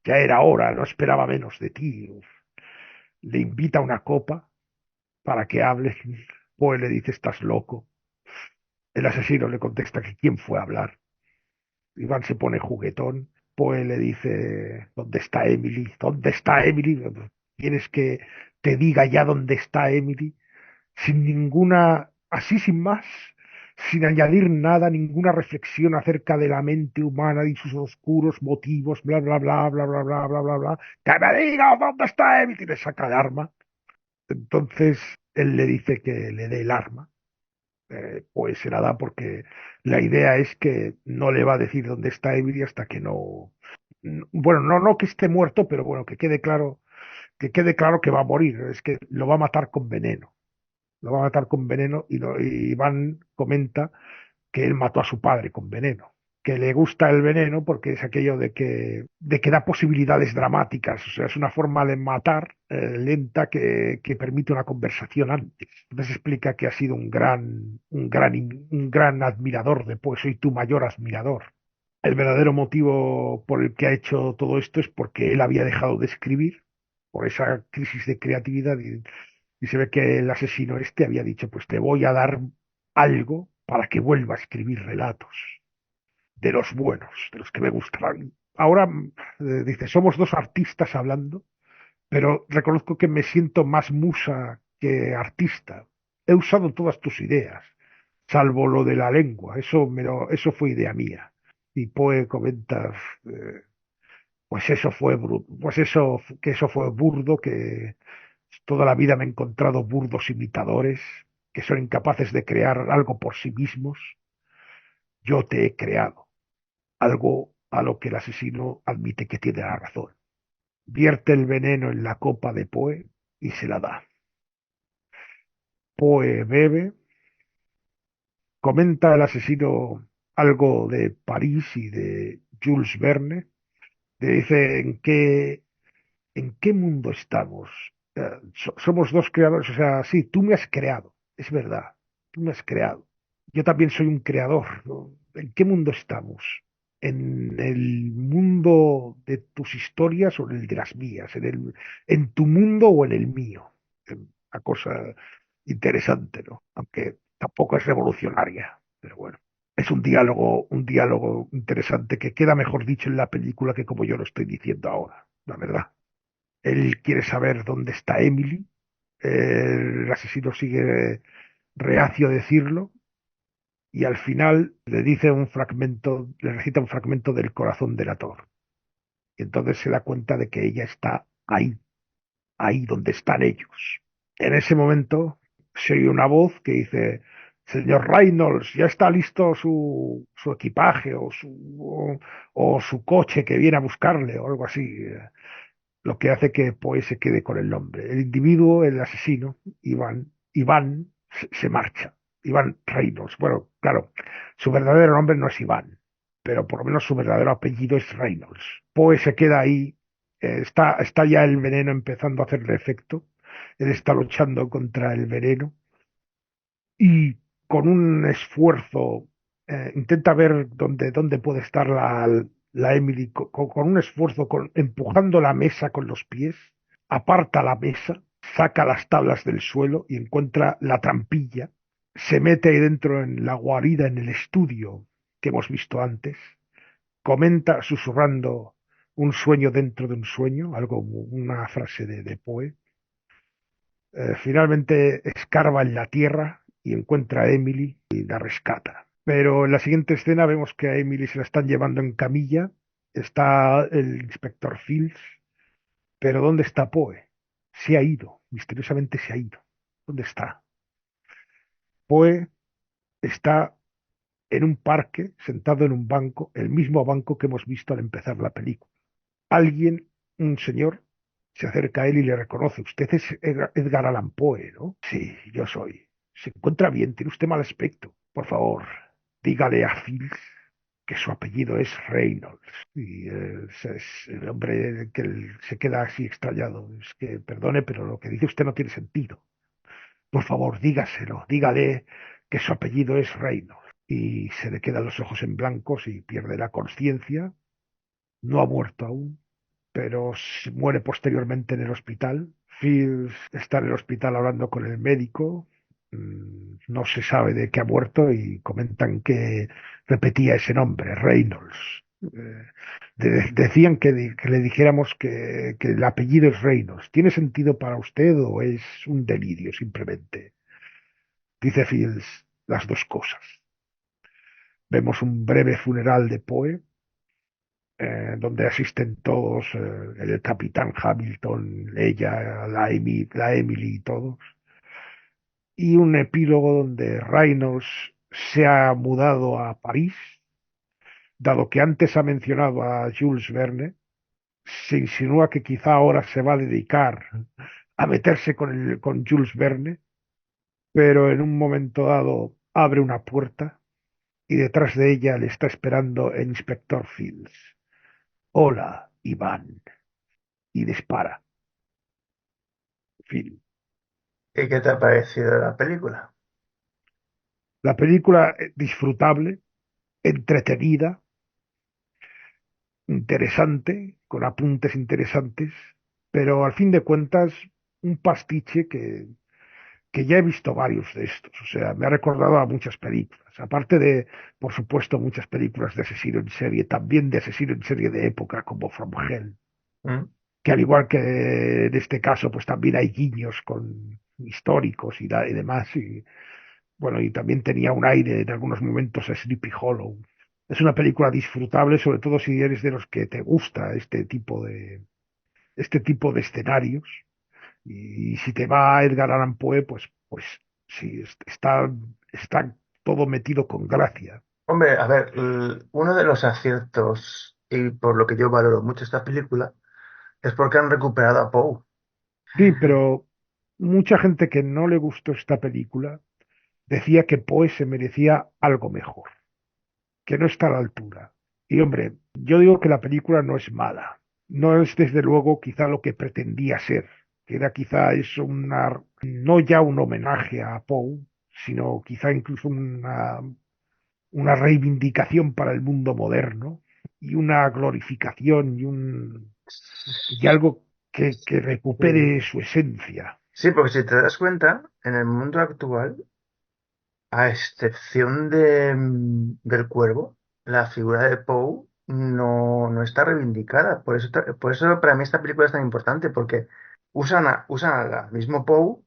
ya era hora, no esperaba menos de ti. Le invita a una copa para que hable. Poe le dice, estás loco. El asesino le contesta que quién fue a hablar. Iván se pone juguetón. Poe le dice, ¿dónde está Emily? ¿Dónde está Emily? ¿Quieres que te diga ya dónde está Emily? Sin ninguna, así sin más, sin añadir nada, ninguna reflexión acerca de la mente humana y sus oscuros motivos, bla, bla, bla, bla, bla, bla, bla, bla, bla. Que me diga dónde está Emily, y le saca el arma. Entonces él le dice que le dé el arma. Pues se la da porque la idea es que no le va a decir dónde está Emily hasta que no, bueno, no que esté muerto, pero bueno, que quede claro que va a morir, es que lo va a matar con veneno. Lo va a matar con veneno y Iván comenta que él mató a su padre con veneno. que le gusta el veneno porque es aquello de que da posibilidades dramáticas, o sea, es una forma de matar lenta que permite una conversación antes. Entonces explica que ha sido un gran admirador de Poe, soy tu mayor admirador. El verdadero motivo por el que ha hecho todo esto es porque él había dejado de escribir por esa crisis de creatividad y se ve que el asesino este había dicho, pues te voy a dar algo para que vuelva a escribir relatos de los buenos, de los que me gustan. Ahora dice, somos dos artistas hablando, pero reconozco que me siento más musa que artista. He usado todas tus ideas, salvo lo de la lengua, eso fue idea mía. Y Poe comenta, eh, pues eso fue pues eso, que eso fue burdo, que toda la vida me he encontrado burdos imitadores que son incapaces de crear algo por sí mismos. Yo te he creado algo a lo que el asesino admite que tiene la razón. Vierte el veneno en la copa de Poe y se la da. Poe bebe, comenta el asesino algo de París y de Jules Verne, le dice en qué mundo estamos. Somos dos creadores, o sea, sí, tú me has creado, es verdad, tú me has creado. Yo también soy un creador, ¿no? ¿En qué mundo estamos? ¿En el mundo de tus historias o en el de las mías? ¿En tu mundo o en el mío? Una cosa interesante, ¿no? Aunque tampoco es revolucionaria, pero bueno. Es un diálogo interesante que queda mejor dicho en la película que como yo lo estoy diciendo ahora, la verdad. Él quiere saber dónde está Emily. El asesino sigue reacio a decirlo y al final le dice un fragmento, le recita un fragmento del corazón delator. Y entonces se da cuenta de que ella está ahí, ahí donde están ellos. En ese momento se oye una voz que dice, señor Reynolds, ya está listo su equipaje o su coche que viene a buscarle o algo así. Lo que hace que Poe se quede con el nombre. El individuo, el asesino, Iván se marcha. Iván Reynolds. Bueno, claro, su verdadero nombre no es Iván, pero por lo menos su verdadero apellido es Reynolds. Poe se queda ahí, está ya el veneno empezando a hacerle efecto. Él está luchando contra el veneno y con un esfuerzo intenta ver dónde puede estar la Emily con un esfuerzo, empujando la mesa con los pies, aparta la mesa, saca las tablas del suelo y encuentra la trampilla, se mete ahí dentro en la guarida, en el estudio que hemos visto antes, comenta susurrando un sueño dentro de un sueño, algo, una frase de Poe. Finalmente escarba en la tierra y encuentra a Emily y la rescata. Pero en la siguiente escena vemos que a Emily se la están llevando en camilla. Está el inspector Fields, pero ¿dónde está Poe? Se ha ido, misteriosamente se ha ido. ¿Dónde está? Poe está en un parque, sentado en un banco, el mismo banco que hemos visto al empezar la película. Alguien, un señor, se acerca a él y le reconoce. Usted es Edgar Allan Poe, ¿no? Sí, yo soy. Se encuentra bien, tiene usted mal aspecto. Por favor, dígale a Phil que su apellido es Reynolds. Y es el hombre que se queda así extrañado. Es que, perdone, pero lo que dice usted no tiene sentido. Por favor, dígaselo, dígale que su apellido es Reynolds. Y se le quedan los ojos en blancos y pierde la conciencia. No ha muerto aún, pero muere posteriormente en el hospital. Fields está en el hospital hablando con el médico. No se sabe de qué ha muerto y comentan que repetía ese nombre, Reynolds. Decían que le dijéramos que el apellido es Reynolds. ¿Tiene sentido para usted o es un delirio simplemente? Dice Fields las dos cosas. Vemos un breve funeral de Poe donde asisten todos, el capitán Hamilton, ella, la Emily y todos, y un epílogo donde Reynolds se ha mudado a París, dado que antes ha mencionado a Jules Verne, se insinúa que quizá ahora se va a dedicar a meterse con Jules Verne, pero en un momento dado abre una puerta y detrás de ella le está esperando el inspector Fields. Hola, Iván. Y dispara. Fin. ¿Y qué te ha parecido la película? La película disfrutable, entretenida, interesante, con apuntes interesantes, pero al fin de cuentas un pastiche que ya he visto varios de estos. O sea, me ha recordado a muchas películas. Aparte de, por supuesto, muchas películas de asesino en serie, también de asesino en serie de época como From Hell, ¿Mm? que al igual que en este caso, pues también hay guiños con históricos y demás. Y bueno, y también tenía un aire en algunos momentos a Sleepy Hollow. Es una película disfrutable, sobre todo si eres de los que te gusta este tipo de escenarios. Y si te va Edgar Allan Poe, pues sí, está todo metido con gracia. Hombre, a ver, uno de los aciertos, y por lo que yo valoro mucho esta película, es porque han recuperado a Poe. Sí, pero mucha gente que no le gustó esta película decía que Poe se merecía algo mejor, que no está a la altura. Y hombre, yo digo que la película no es mala. No es desde luego quizá lo que pretendía ser, que era quizá es no ya un homenaje a Poe, sino quizá incluso una reivindicación para el mundo moderno y una glorificación y algo que recupere Sí. su esencia. Sí, porque si te das cuenta, en el mundo actual, a excepción del cuervo, la figura de Poe no está reivindicada. Por eso para mí esta película es tan importante, porque usan al mismo Poe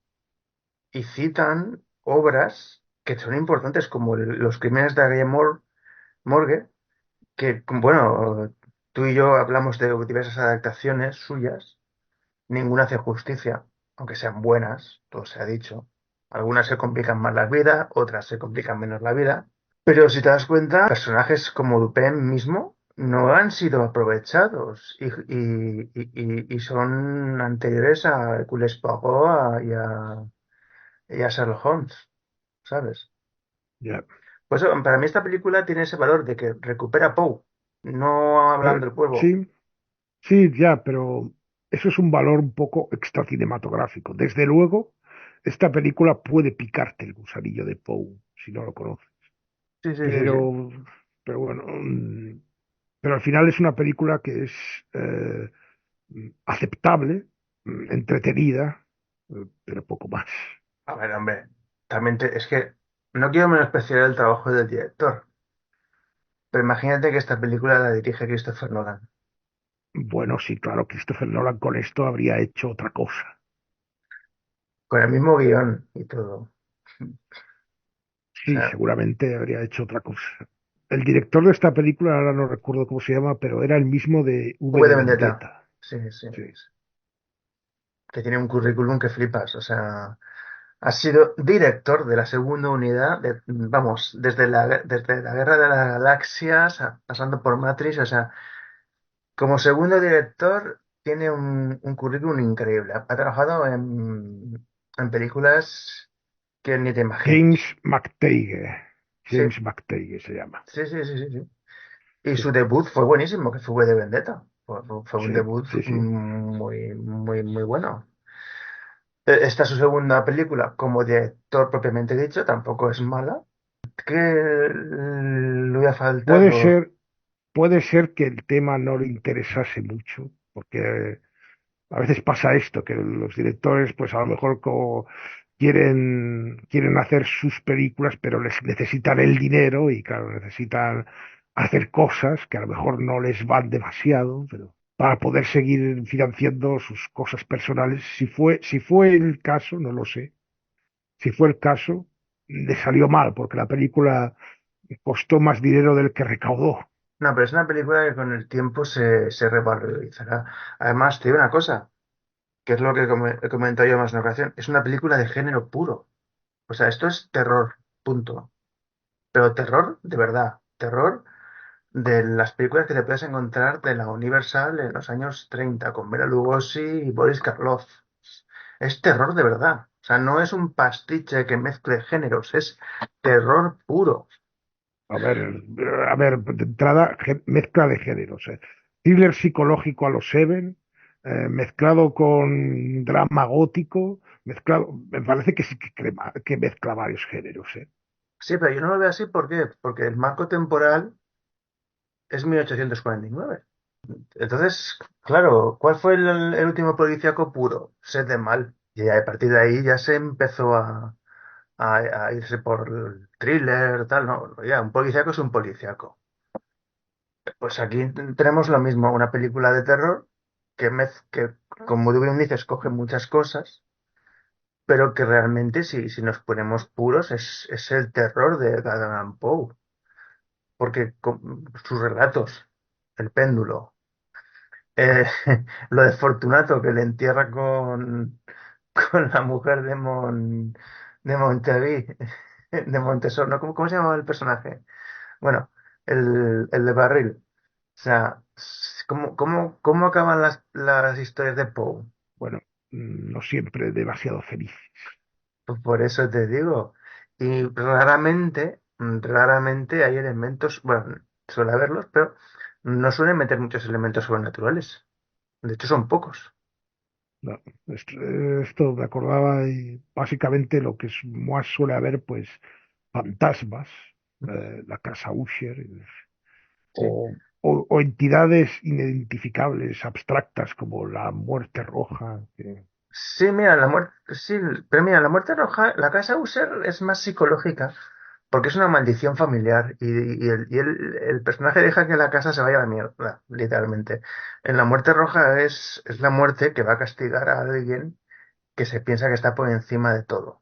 y citan obras que son importantes, como Los crímenes de Morgue, que, bueno, tú y yo hablamos de diversas adaptaciones suyas. Ninguna hace justicia, aunque sean buenas, todo se ha dicho. Algunas se complican más la vida, otras se complican menos la vida. Pero si te das cuenta, personajes como Dupin mismo no han sido aprovechados y son anteriores a Hercule Poirot y a Sherlock Holmes, ¿sabes? Ya. Por eso, para mí esta película tiene ese valor de que recupera a Poe, no hablando del cuervo. Sí, sí, ya, pero eso es un valor un poco extracinematográfico. Desde luego, esta película puede picarte el gusanillo de Poe si no lo conoces. Sí, sí, sí, sí. Pero, pero bueno, pero al final es una película que es eh, aceptable, entretenida, pero poco más. A ver, hombre, es que no quiero menospreciar el trabajo del director, pero imagínate que esta película la dirige Christopher Nolan, Bueno, sí, claro, Christopher Nolan con esto habría hecho otra cosa. con el mismo guión y todo. O Sí, sea, seguramente habría hecho otra cosa. El director de esta película, ahora no recuerdo cómo se llama, pero era el mismo de V V de de Vendetta, Vendetta. sí, sí, Sí. que tiene un currículum que flipas. O sea, ha sido director de la segunda unidad, vamos, desde la Guerra de las Galaxias, pasando por Matrix. O sea, como segundo director tiene un currículum increíble. Ha trabajado en películas que ni te James imaginas. McTague. Sí, James McTague se llama. sí, sí, sí, sí, sí. Y Sí, su debut fue buenísimo, que fue V de Vendetta. Fue un sí, debut sí, sí. muy, muy, muy bueno. Esta es su segunda película como director propiamente dicho, tampoco es mala. ¿Qué le hubiera Puede faltado? ser, puede ser que el tema no le interesase mucho, porque a veces pasa esto, que los directores, pues a lo mejor quieren hacer sus películas, pero les necesitan el dinero y claro, necesitan hacer cosas que a lo mejor no les van demasiado, pero para poder seguir financiando sus cosas personales. Si fue el caso, no lo sé. Si fue el caso, le salió mal, porque la película costó más dinero del que recaudó. No, pero es una película que con el tiempo se revalorizará. Además, te digo una cosa, que es lo que he comentado yo más en una ocasión, es una película de género puro. O sea, esto es terror, punto. Pero terror de verdad, terror de las películas que te puedes encontrar de la Universal en los años 30 con Bela Lugosi y Boris Karloff. Es terror de verdad. O sea, no es un pastiche que mezcle géneros, es terror puro. A ver, de entrada, mezcla de géneros. Thriller psicológico a los Seven, mezclado con drama gótico, mezclado, me parece que sí que mezcla varios géneros. Sí, pero yo no lo veo así, ¿por qué? Porque el marco temporal es 1849. Entonces, claro, ¿cuál fue el último policíaco puro? Sed de Mal. Y a partir de ahí ya se empezó a irse por el thriller, tal, ¿no? Ya, un policíaco es un policíaco. Pues aquí tenemos lo mismo, una película de terror que como tú bien dices, coge muchas cosas, pero que realmente, si nos ponemos puros, es el terror de Edgar Allan Poe, porque sus relatos, el péndulo, eh, lo de Fortunato que le entierra con la mujer de Monteví, de Montesor, ¿no? ¿Cómo se llamaba el personaje? Bueno, el de Barril. O sea, ¿cómo acaban las historias de Poe? Bueno, no siempre demasiado feliz. Pues por eso te digo. Y raramente hay elementos, bueno, suele haberlos, pero no suelen meter muchos elementos sobrenaturales. De hecho, son pocos. No, esto me acordaba y básicamente lo que más suele haber, pues, fantasmas, la casa Usher, Sí. o entidades inidentificables, abstractas, como la muerte roja. Sí, mira, la muerte, sí, pero mira, la muerte roja, la casa User es más psicológica porque es una maldición familiar y el personaje deja que la casa se vaya a la mierda, literalmente. En la muerte roja es la muerte que va a castigar a alguien que se piensa que está por encima de todo.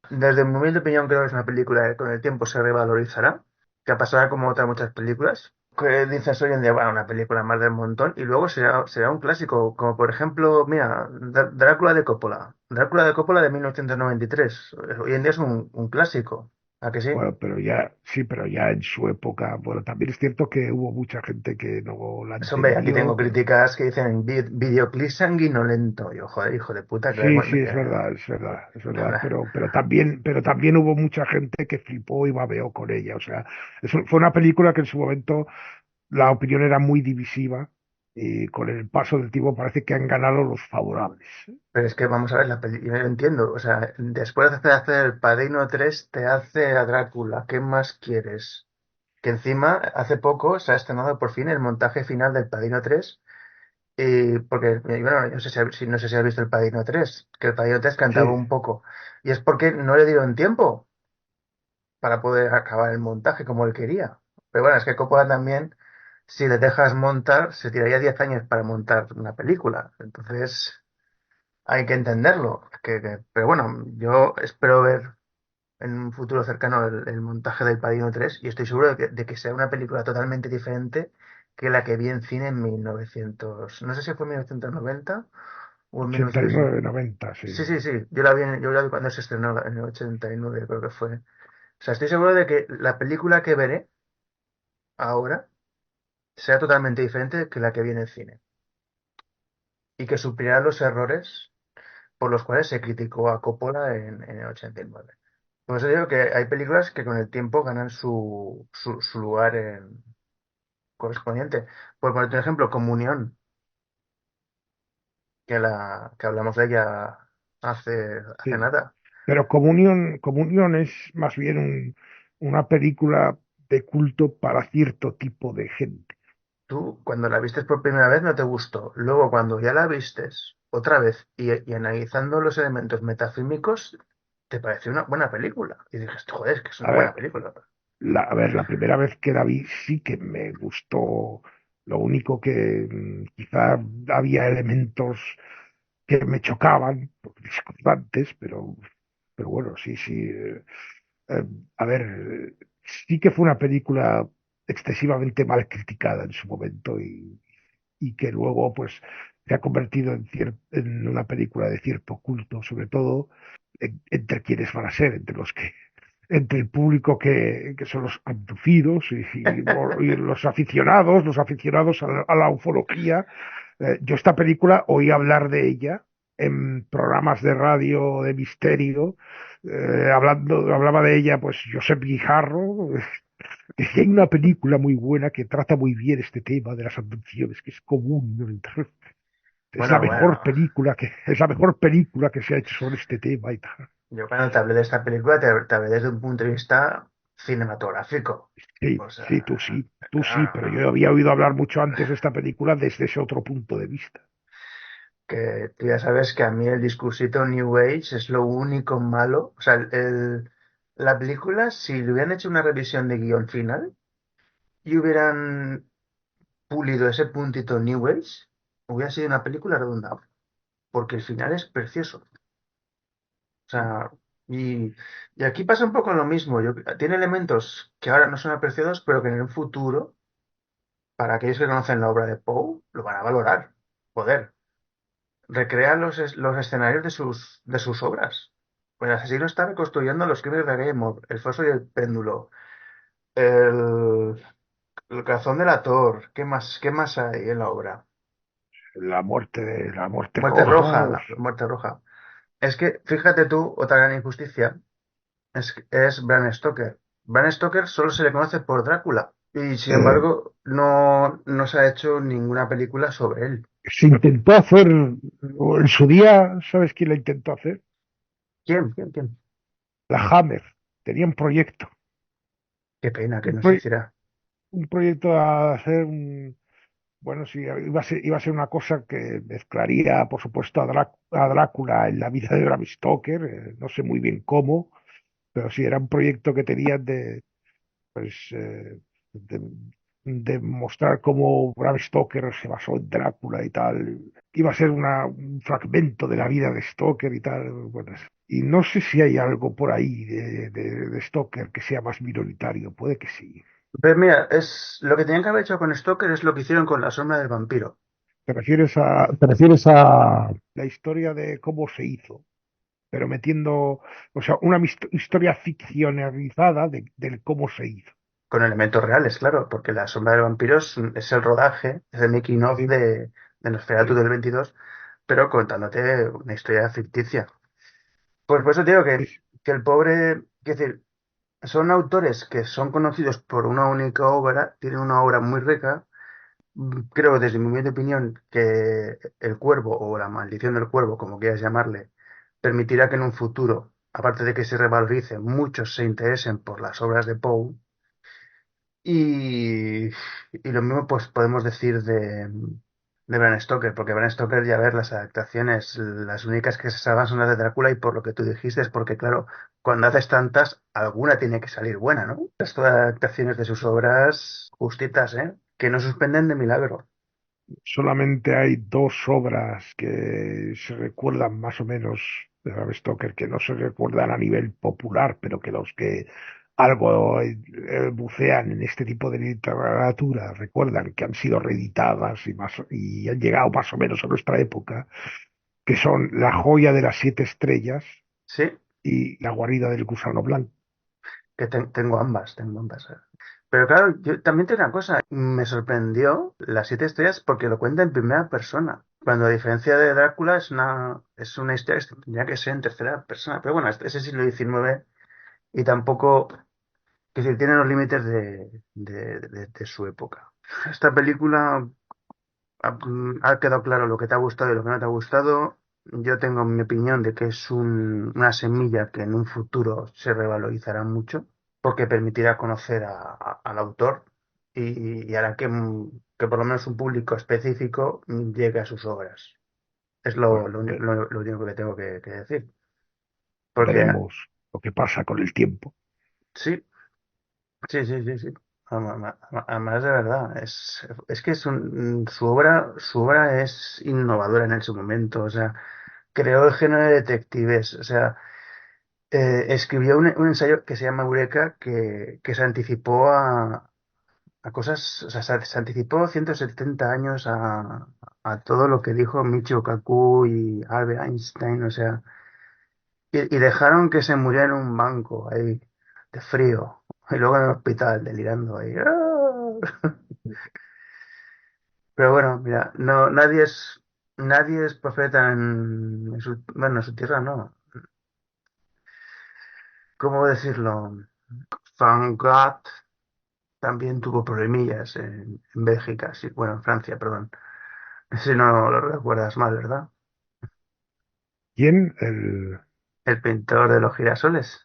Desde mi humilde opinión, creo que es una película que con el tiempo se revalorizará, que pasará como otras muchas películas, que dices hoy en día, bueno, una película más del montón, y luego será un clásico, como por ejemplo, mira, Drácula de Coppola. Drácula de Coppola de 1993. Hoy en día es un clásico. ¿A que sí? Bueno, pero ya, sí, pero ya en su época, bueno, también es cierto que hubo mucha gente que no la Pues, hombre, aquí tengo entendió. críticas que dicen videoclip sanguinolento. Yo, joder, hijo de puta, que Sí, sí, es verdad, es verdad, es verdad, pero también hubo mucha gente que flipó y babeó con ella. O sea, fue una película que en su momento la opinión era muy divisiva y con el paso del tiempo parece que han ganado los favorables. Pero es que vamos a ver la película, yo no entiendo. O sea, después de hacer El Padrino 3 te hace a Drácula. ¿Qué más quieres? Que encima, hace poco se ha estrenado por fin el montaje final del Padrino 3. Y porque, bueno, yo no sé no sé si has visto El Padrino 3 que El Padrino 3 cantaba Sí, un poco. Y es porque no le dieron tiempo para poder acabar el montaje como él quería. Pero bueno, es que Coppola también, si le dejas montar, se tiraría 10 años para montar una película. Entonces, hay que entenderlo. Pero bueno, yo espero ver en un futuro cercano el montaje del Padrino 3 y estoy seguro de que sea una película totalmente diferente que la que vi en cine en 1900, no sé si fue en 1990 o en 1900. 89, 90, sí. Sí, sí, sí, yo la vi cuando se estrenó en el 89, creo que fue. O sea, estoy seguro de que la película que veré ahora sea totalmente diferente que la que vi en el cine y que suplirá los errores por los cuales se criticó a Coppola en el 89. Por eso digo que hay películas que con el tiempo ganan su lugar correspondiente. Por ponerte un ejemplo, Comunión, que hablamos de ella hace Sí. nada. Pero Comunión es más bien una película de culto para cierto tipo de gente. Tú, cuando la vistes por primera vez, no te gustó. Luego, cuando ya la vistes otra vez y analizando los elementos metafílmicos, te pareció una buena película. Y dices, joder, es que es A una buena ver, película. la primera vez que la vi sí que me gustó. Lo único que quizá había elementos que me chocaban, discordantes, pero bueno, sí, sí. Eh, a ver, sí que fue una película excesivamente mal criticada en su momento y que luego pues se ha convertido en una película de cierto culto, sobre todo entre quienes van a ser, entre el público que son los abducidos y los aficionados a la ufología. Yo esta película oí hablar de ella en programas de radio de misterio, hablaba de ella pues Josep Guijarro, Que si hay una película muy buena que trata muy bien este tema de las abducciones, que es común, ¿no? Es la Bueno, mejor bueno, película es la mejor película que se ha hecho sobre este tema y tal. yo cuando te hablé de esta película te hablé desde un punto de vista cinematográfico. Sí, O sí, sea, tú sí, pero claro, yo había oído hablar mucho antes de esta película desde ese otro punto de vista. que tú ya sabes que a mí el discursito New Age es lo único malo. O sea, la película, si le hubieran hecho una revisión de guión final y hubieran pulido ese puntito New Age, hubiera sido una película redonda, porque el final es precioso. O sea, y aquí pasa un poco lo mismo. Tiene elementos que ahora no son apreciados, pero que en el futuro, para aquellos que conocen la obra de Poe, lo van a valorar. Poder. Recrea los escenarios de sus obras. Pues el asesino está reconstruyendo los crímenes de Game, el foso y el péndulo, el, el corazón de la Thor. Qué más hay en la obra? La muerte Muerte roja, roja, la muerte roja. Es que, fíjate tú, otra gran injusticia es Bram Stoker. Bram Stoker solo se le conoce por Drácula y sin eh, embargo no se ha hecho ninguna película sobre él. se intentó hacer, o en su día, ¿sabes quién la intentó hacer? ¿Quién? ¿Quién? ¿Quién? La Hammer. Tenía Qué pena que un, no se proye- hiciera. un proyecto a hacer bueno, sí, iba a ser una cosa que mezclaría, por supuesto, a Drácula en la vida de Bram Stoker, no sé muy bien cómo, pero sí, era un proyecto que tenían pues, de, de mostrar cómo Bram Stoker se basó en Drácula y tal. Iba a ser un fragmento de la vida de Stoker y tal. Bueno, y no sé si hay algo por ahí de Stoker que sea más minoritario, puede que sí. Pero mira, lo que tenían que haber hecho con Stoker es lo que hicieron con La sombra del vampiro. Te refieres a la historia de cómo se hizo, pero metiendo, o sea, una historia ficcionalizada del cómo se hizo? Con elementos reales, claro, porque La sombra del vampiro es el rodaje, es el making of Sí, de Nosferatu sí, del 22, pero contándote una historia ficticia. Pues por eso te digo sí, que el pobre, es decir, son autores que son conocidos por una única obra, tienen una obra muy rica. Creo, desde mi humilde opinión, que El Cuervo o La Maldición del Cuervo, como quieras llamarle, permitirá que en un futuro, aparte de que se revalorice, muchos se interesen por las obras de Poe. Y lo mismo pues podemos decir de Bram Stoker, porque Bram Stoker, ya ver las adaptaciones, las únicas que se salvan son las de Drácula y por lo que tú dijiste, es porque claro, cuando haces tantas, alguna tiene que salir buena, ¿no? El resto de adaptaciones de sus obras justitas, ¿eh? Que no suspenden de milagro. solamente hay dos obras que se recuerdan más o menos de Bram Stoker, que no se recuerdan a nivel popular, pero que los que algo bucean en este tipo de literatura recuerdan que han sido reeditadas y han llegado más o menos a nuestra época, que son La joya de las siete estrellas Sí, y La guarida del gusano blanco. que tengo ambas, tengo ambas. Pero claro, yo también tengo una cosa, me sorprendió las siete estrellas porque lo cuenta en primera persona, cuando a diferencia de Drácula es una historia que tendría que ser en tercera persona, pero bueno, ese siglo XIX y tampoco, que decir, tiene los límites de su época. Esta película ha quedado claro lo que te ha gustado y lo que no te ha gustado. Yo tengo mi opinión de que es una semilla que en un futuro se revalorizará mucho porque permitirá conocer al autor y hará que por lo menos un público específico llegue a sus obras. Es Bueno, lo único que tengo que decir. Porque veremos lo que pasa con el tiempo. sí, sí, sí, sí, sí. Además, de verdad, es que su obra es innovadora en su momento. O sea, creó el género de detectives. O sea, escribió un ensayo que se llama Eureka que se anticipó a cosas, o sea, se anticipó 170 años a todo lo que dijo Michio Kaku y Albert Einstein. O sea, y dejaron que se muriera en un banco ahí, de frío, y luego en el hospital, delirando ahí. ¡Ah! Pero bueno, mira, nadie es profeta bueno, en su tierra, no. ¿Cómo decirlo? Thank God. también tuvo problemillas en Bélgica, sí, bueno, en Francia, perdón. Si no lo recuerdas mal, ¿verdad? ¿Quién? El... El pintor de los girasoles,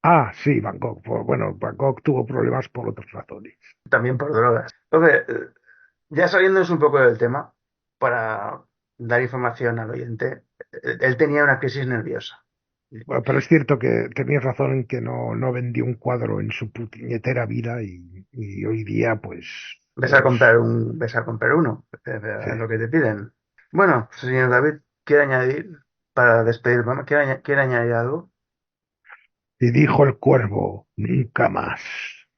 Ah, sí, Van Gogh. Bueno, Van Gogh tuvo problemas por otras razones. también por drogas. Entonces, ya saliéndonos un poco del tema, para dar información al oyente, él tenía una crisis nerviosa. Bueno, pero es cierto que tenías razón en que no vendió un cuadro en su puñetera vida y hoy día, pues, los... Ves a comprar uno, Sí. es lo que te piden. Bueno, señor David, ¿quiere añadir, para despedirme, quiere añadir algo? Y dijo el cuervo, nunca más.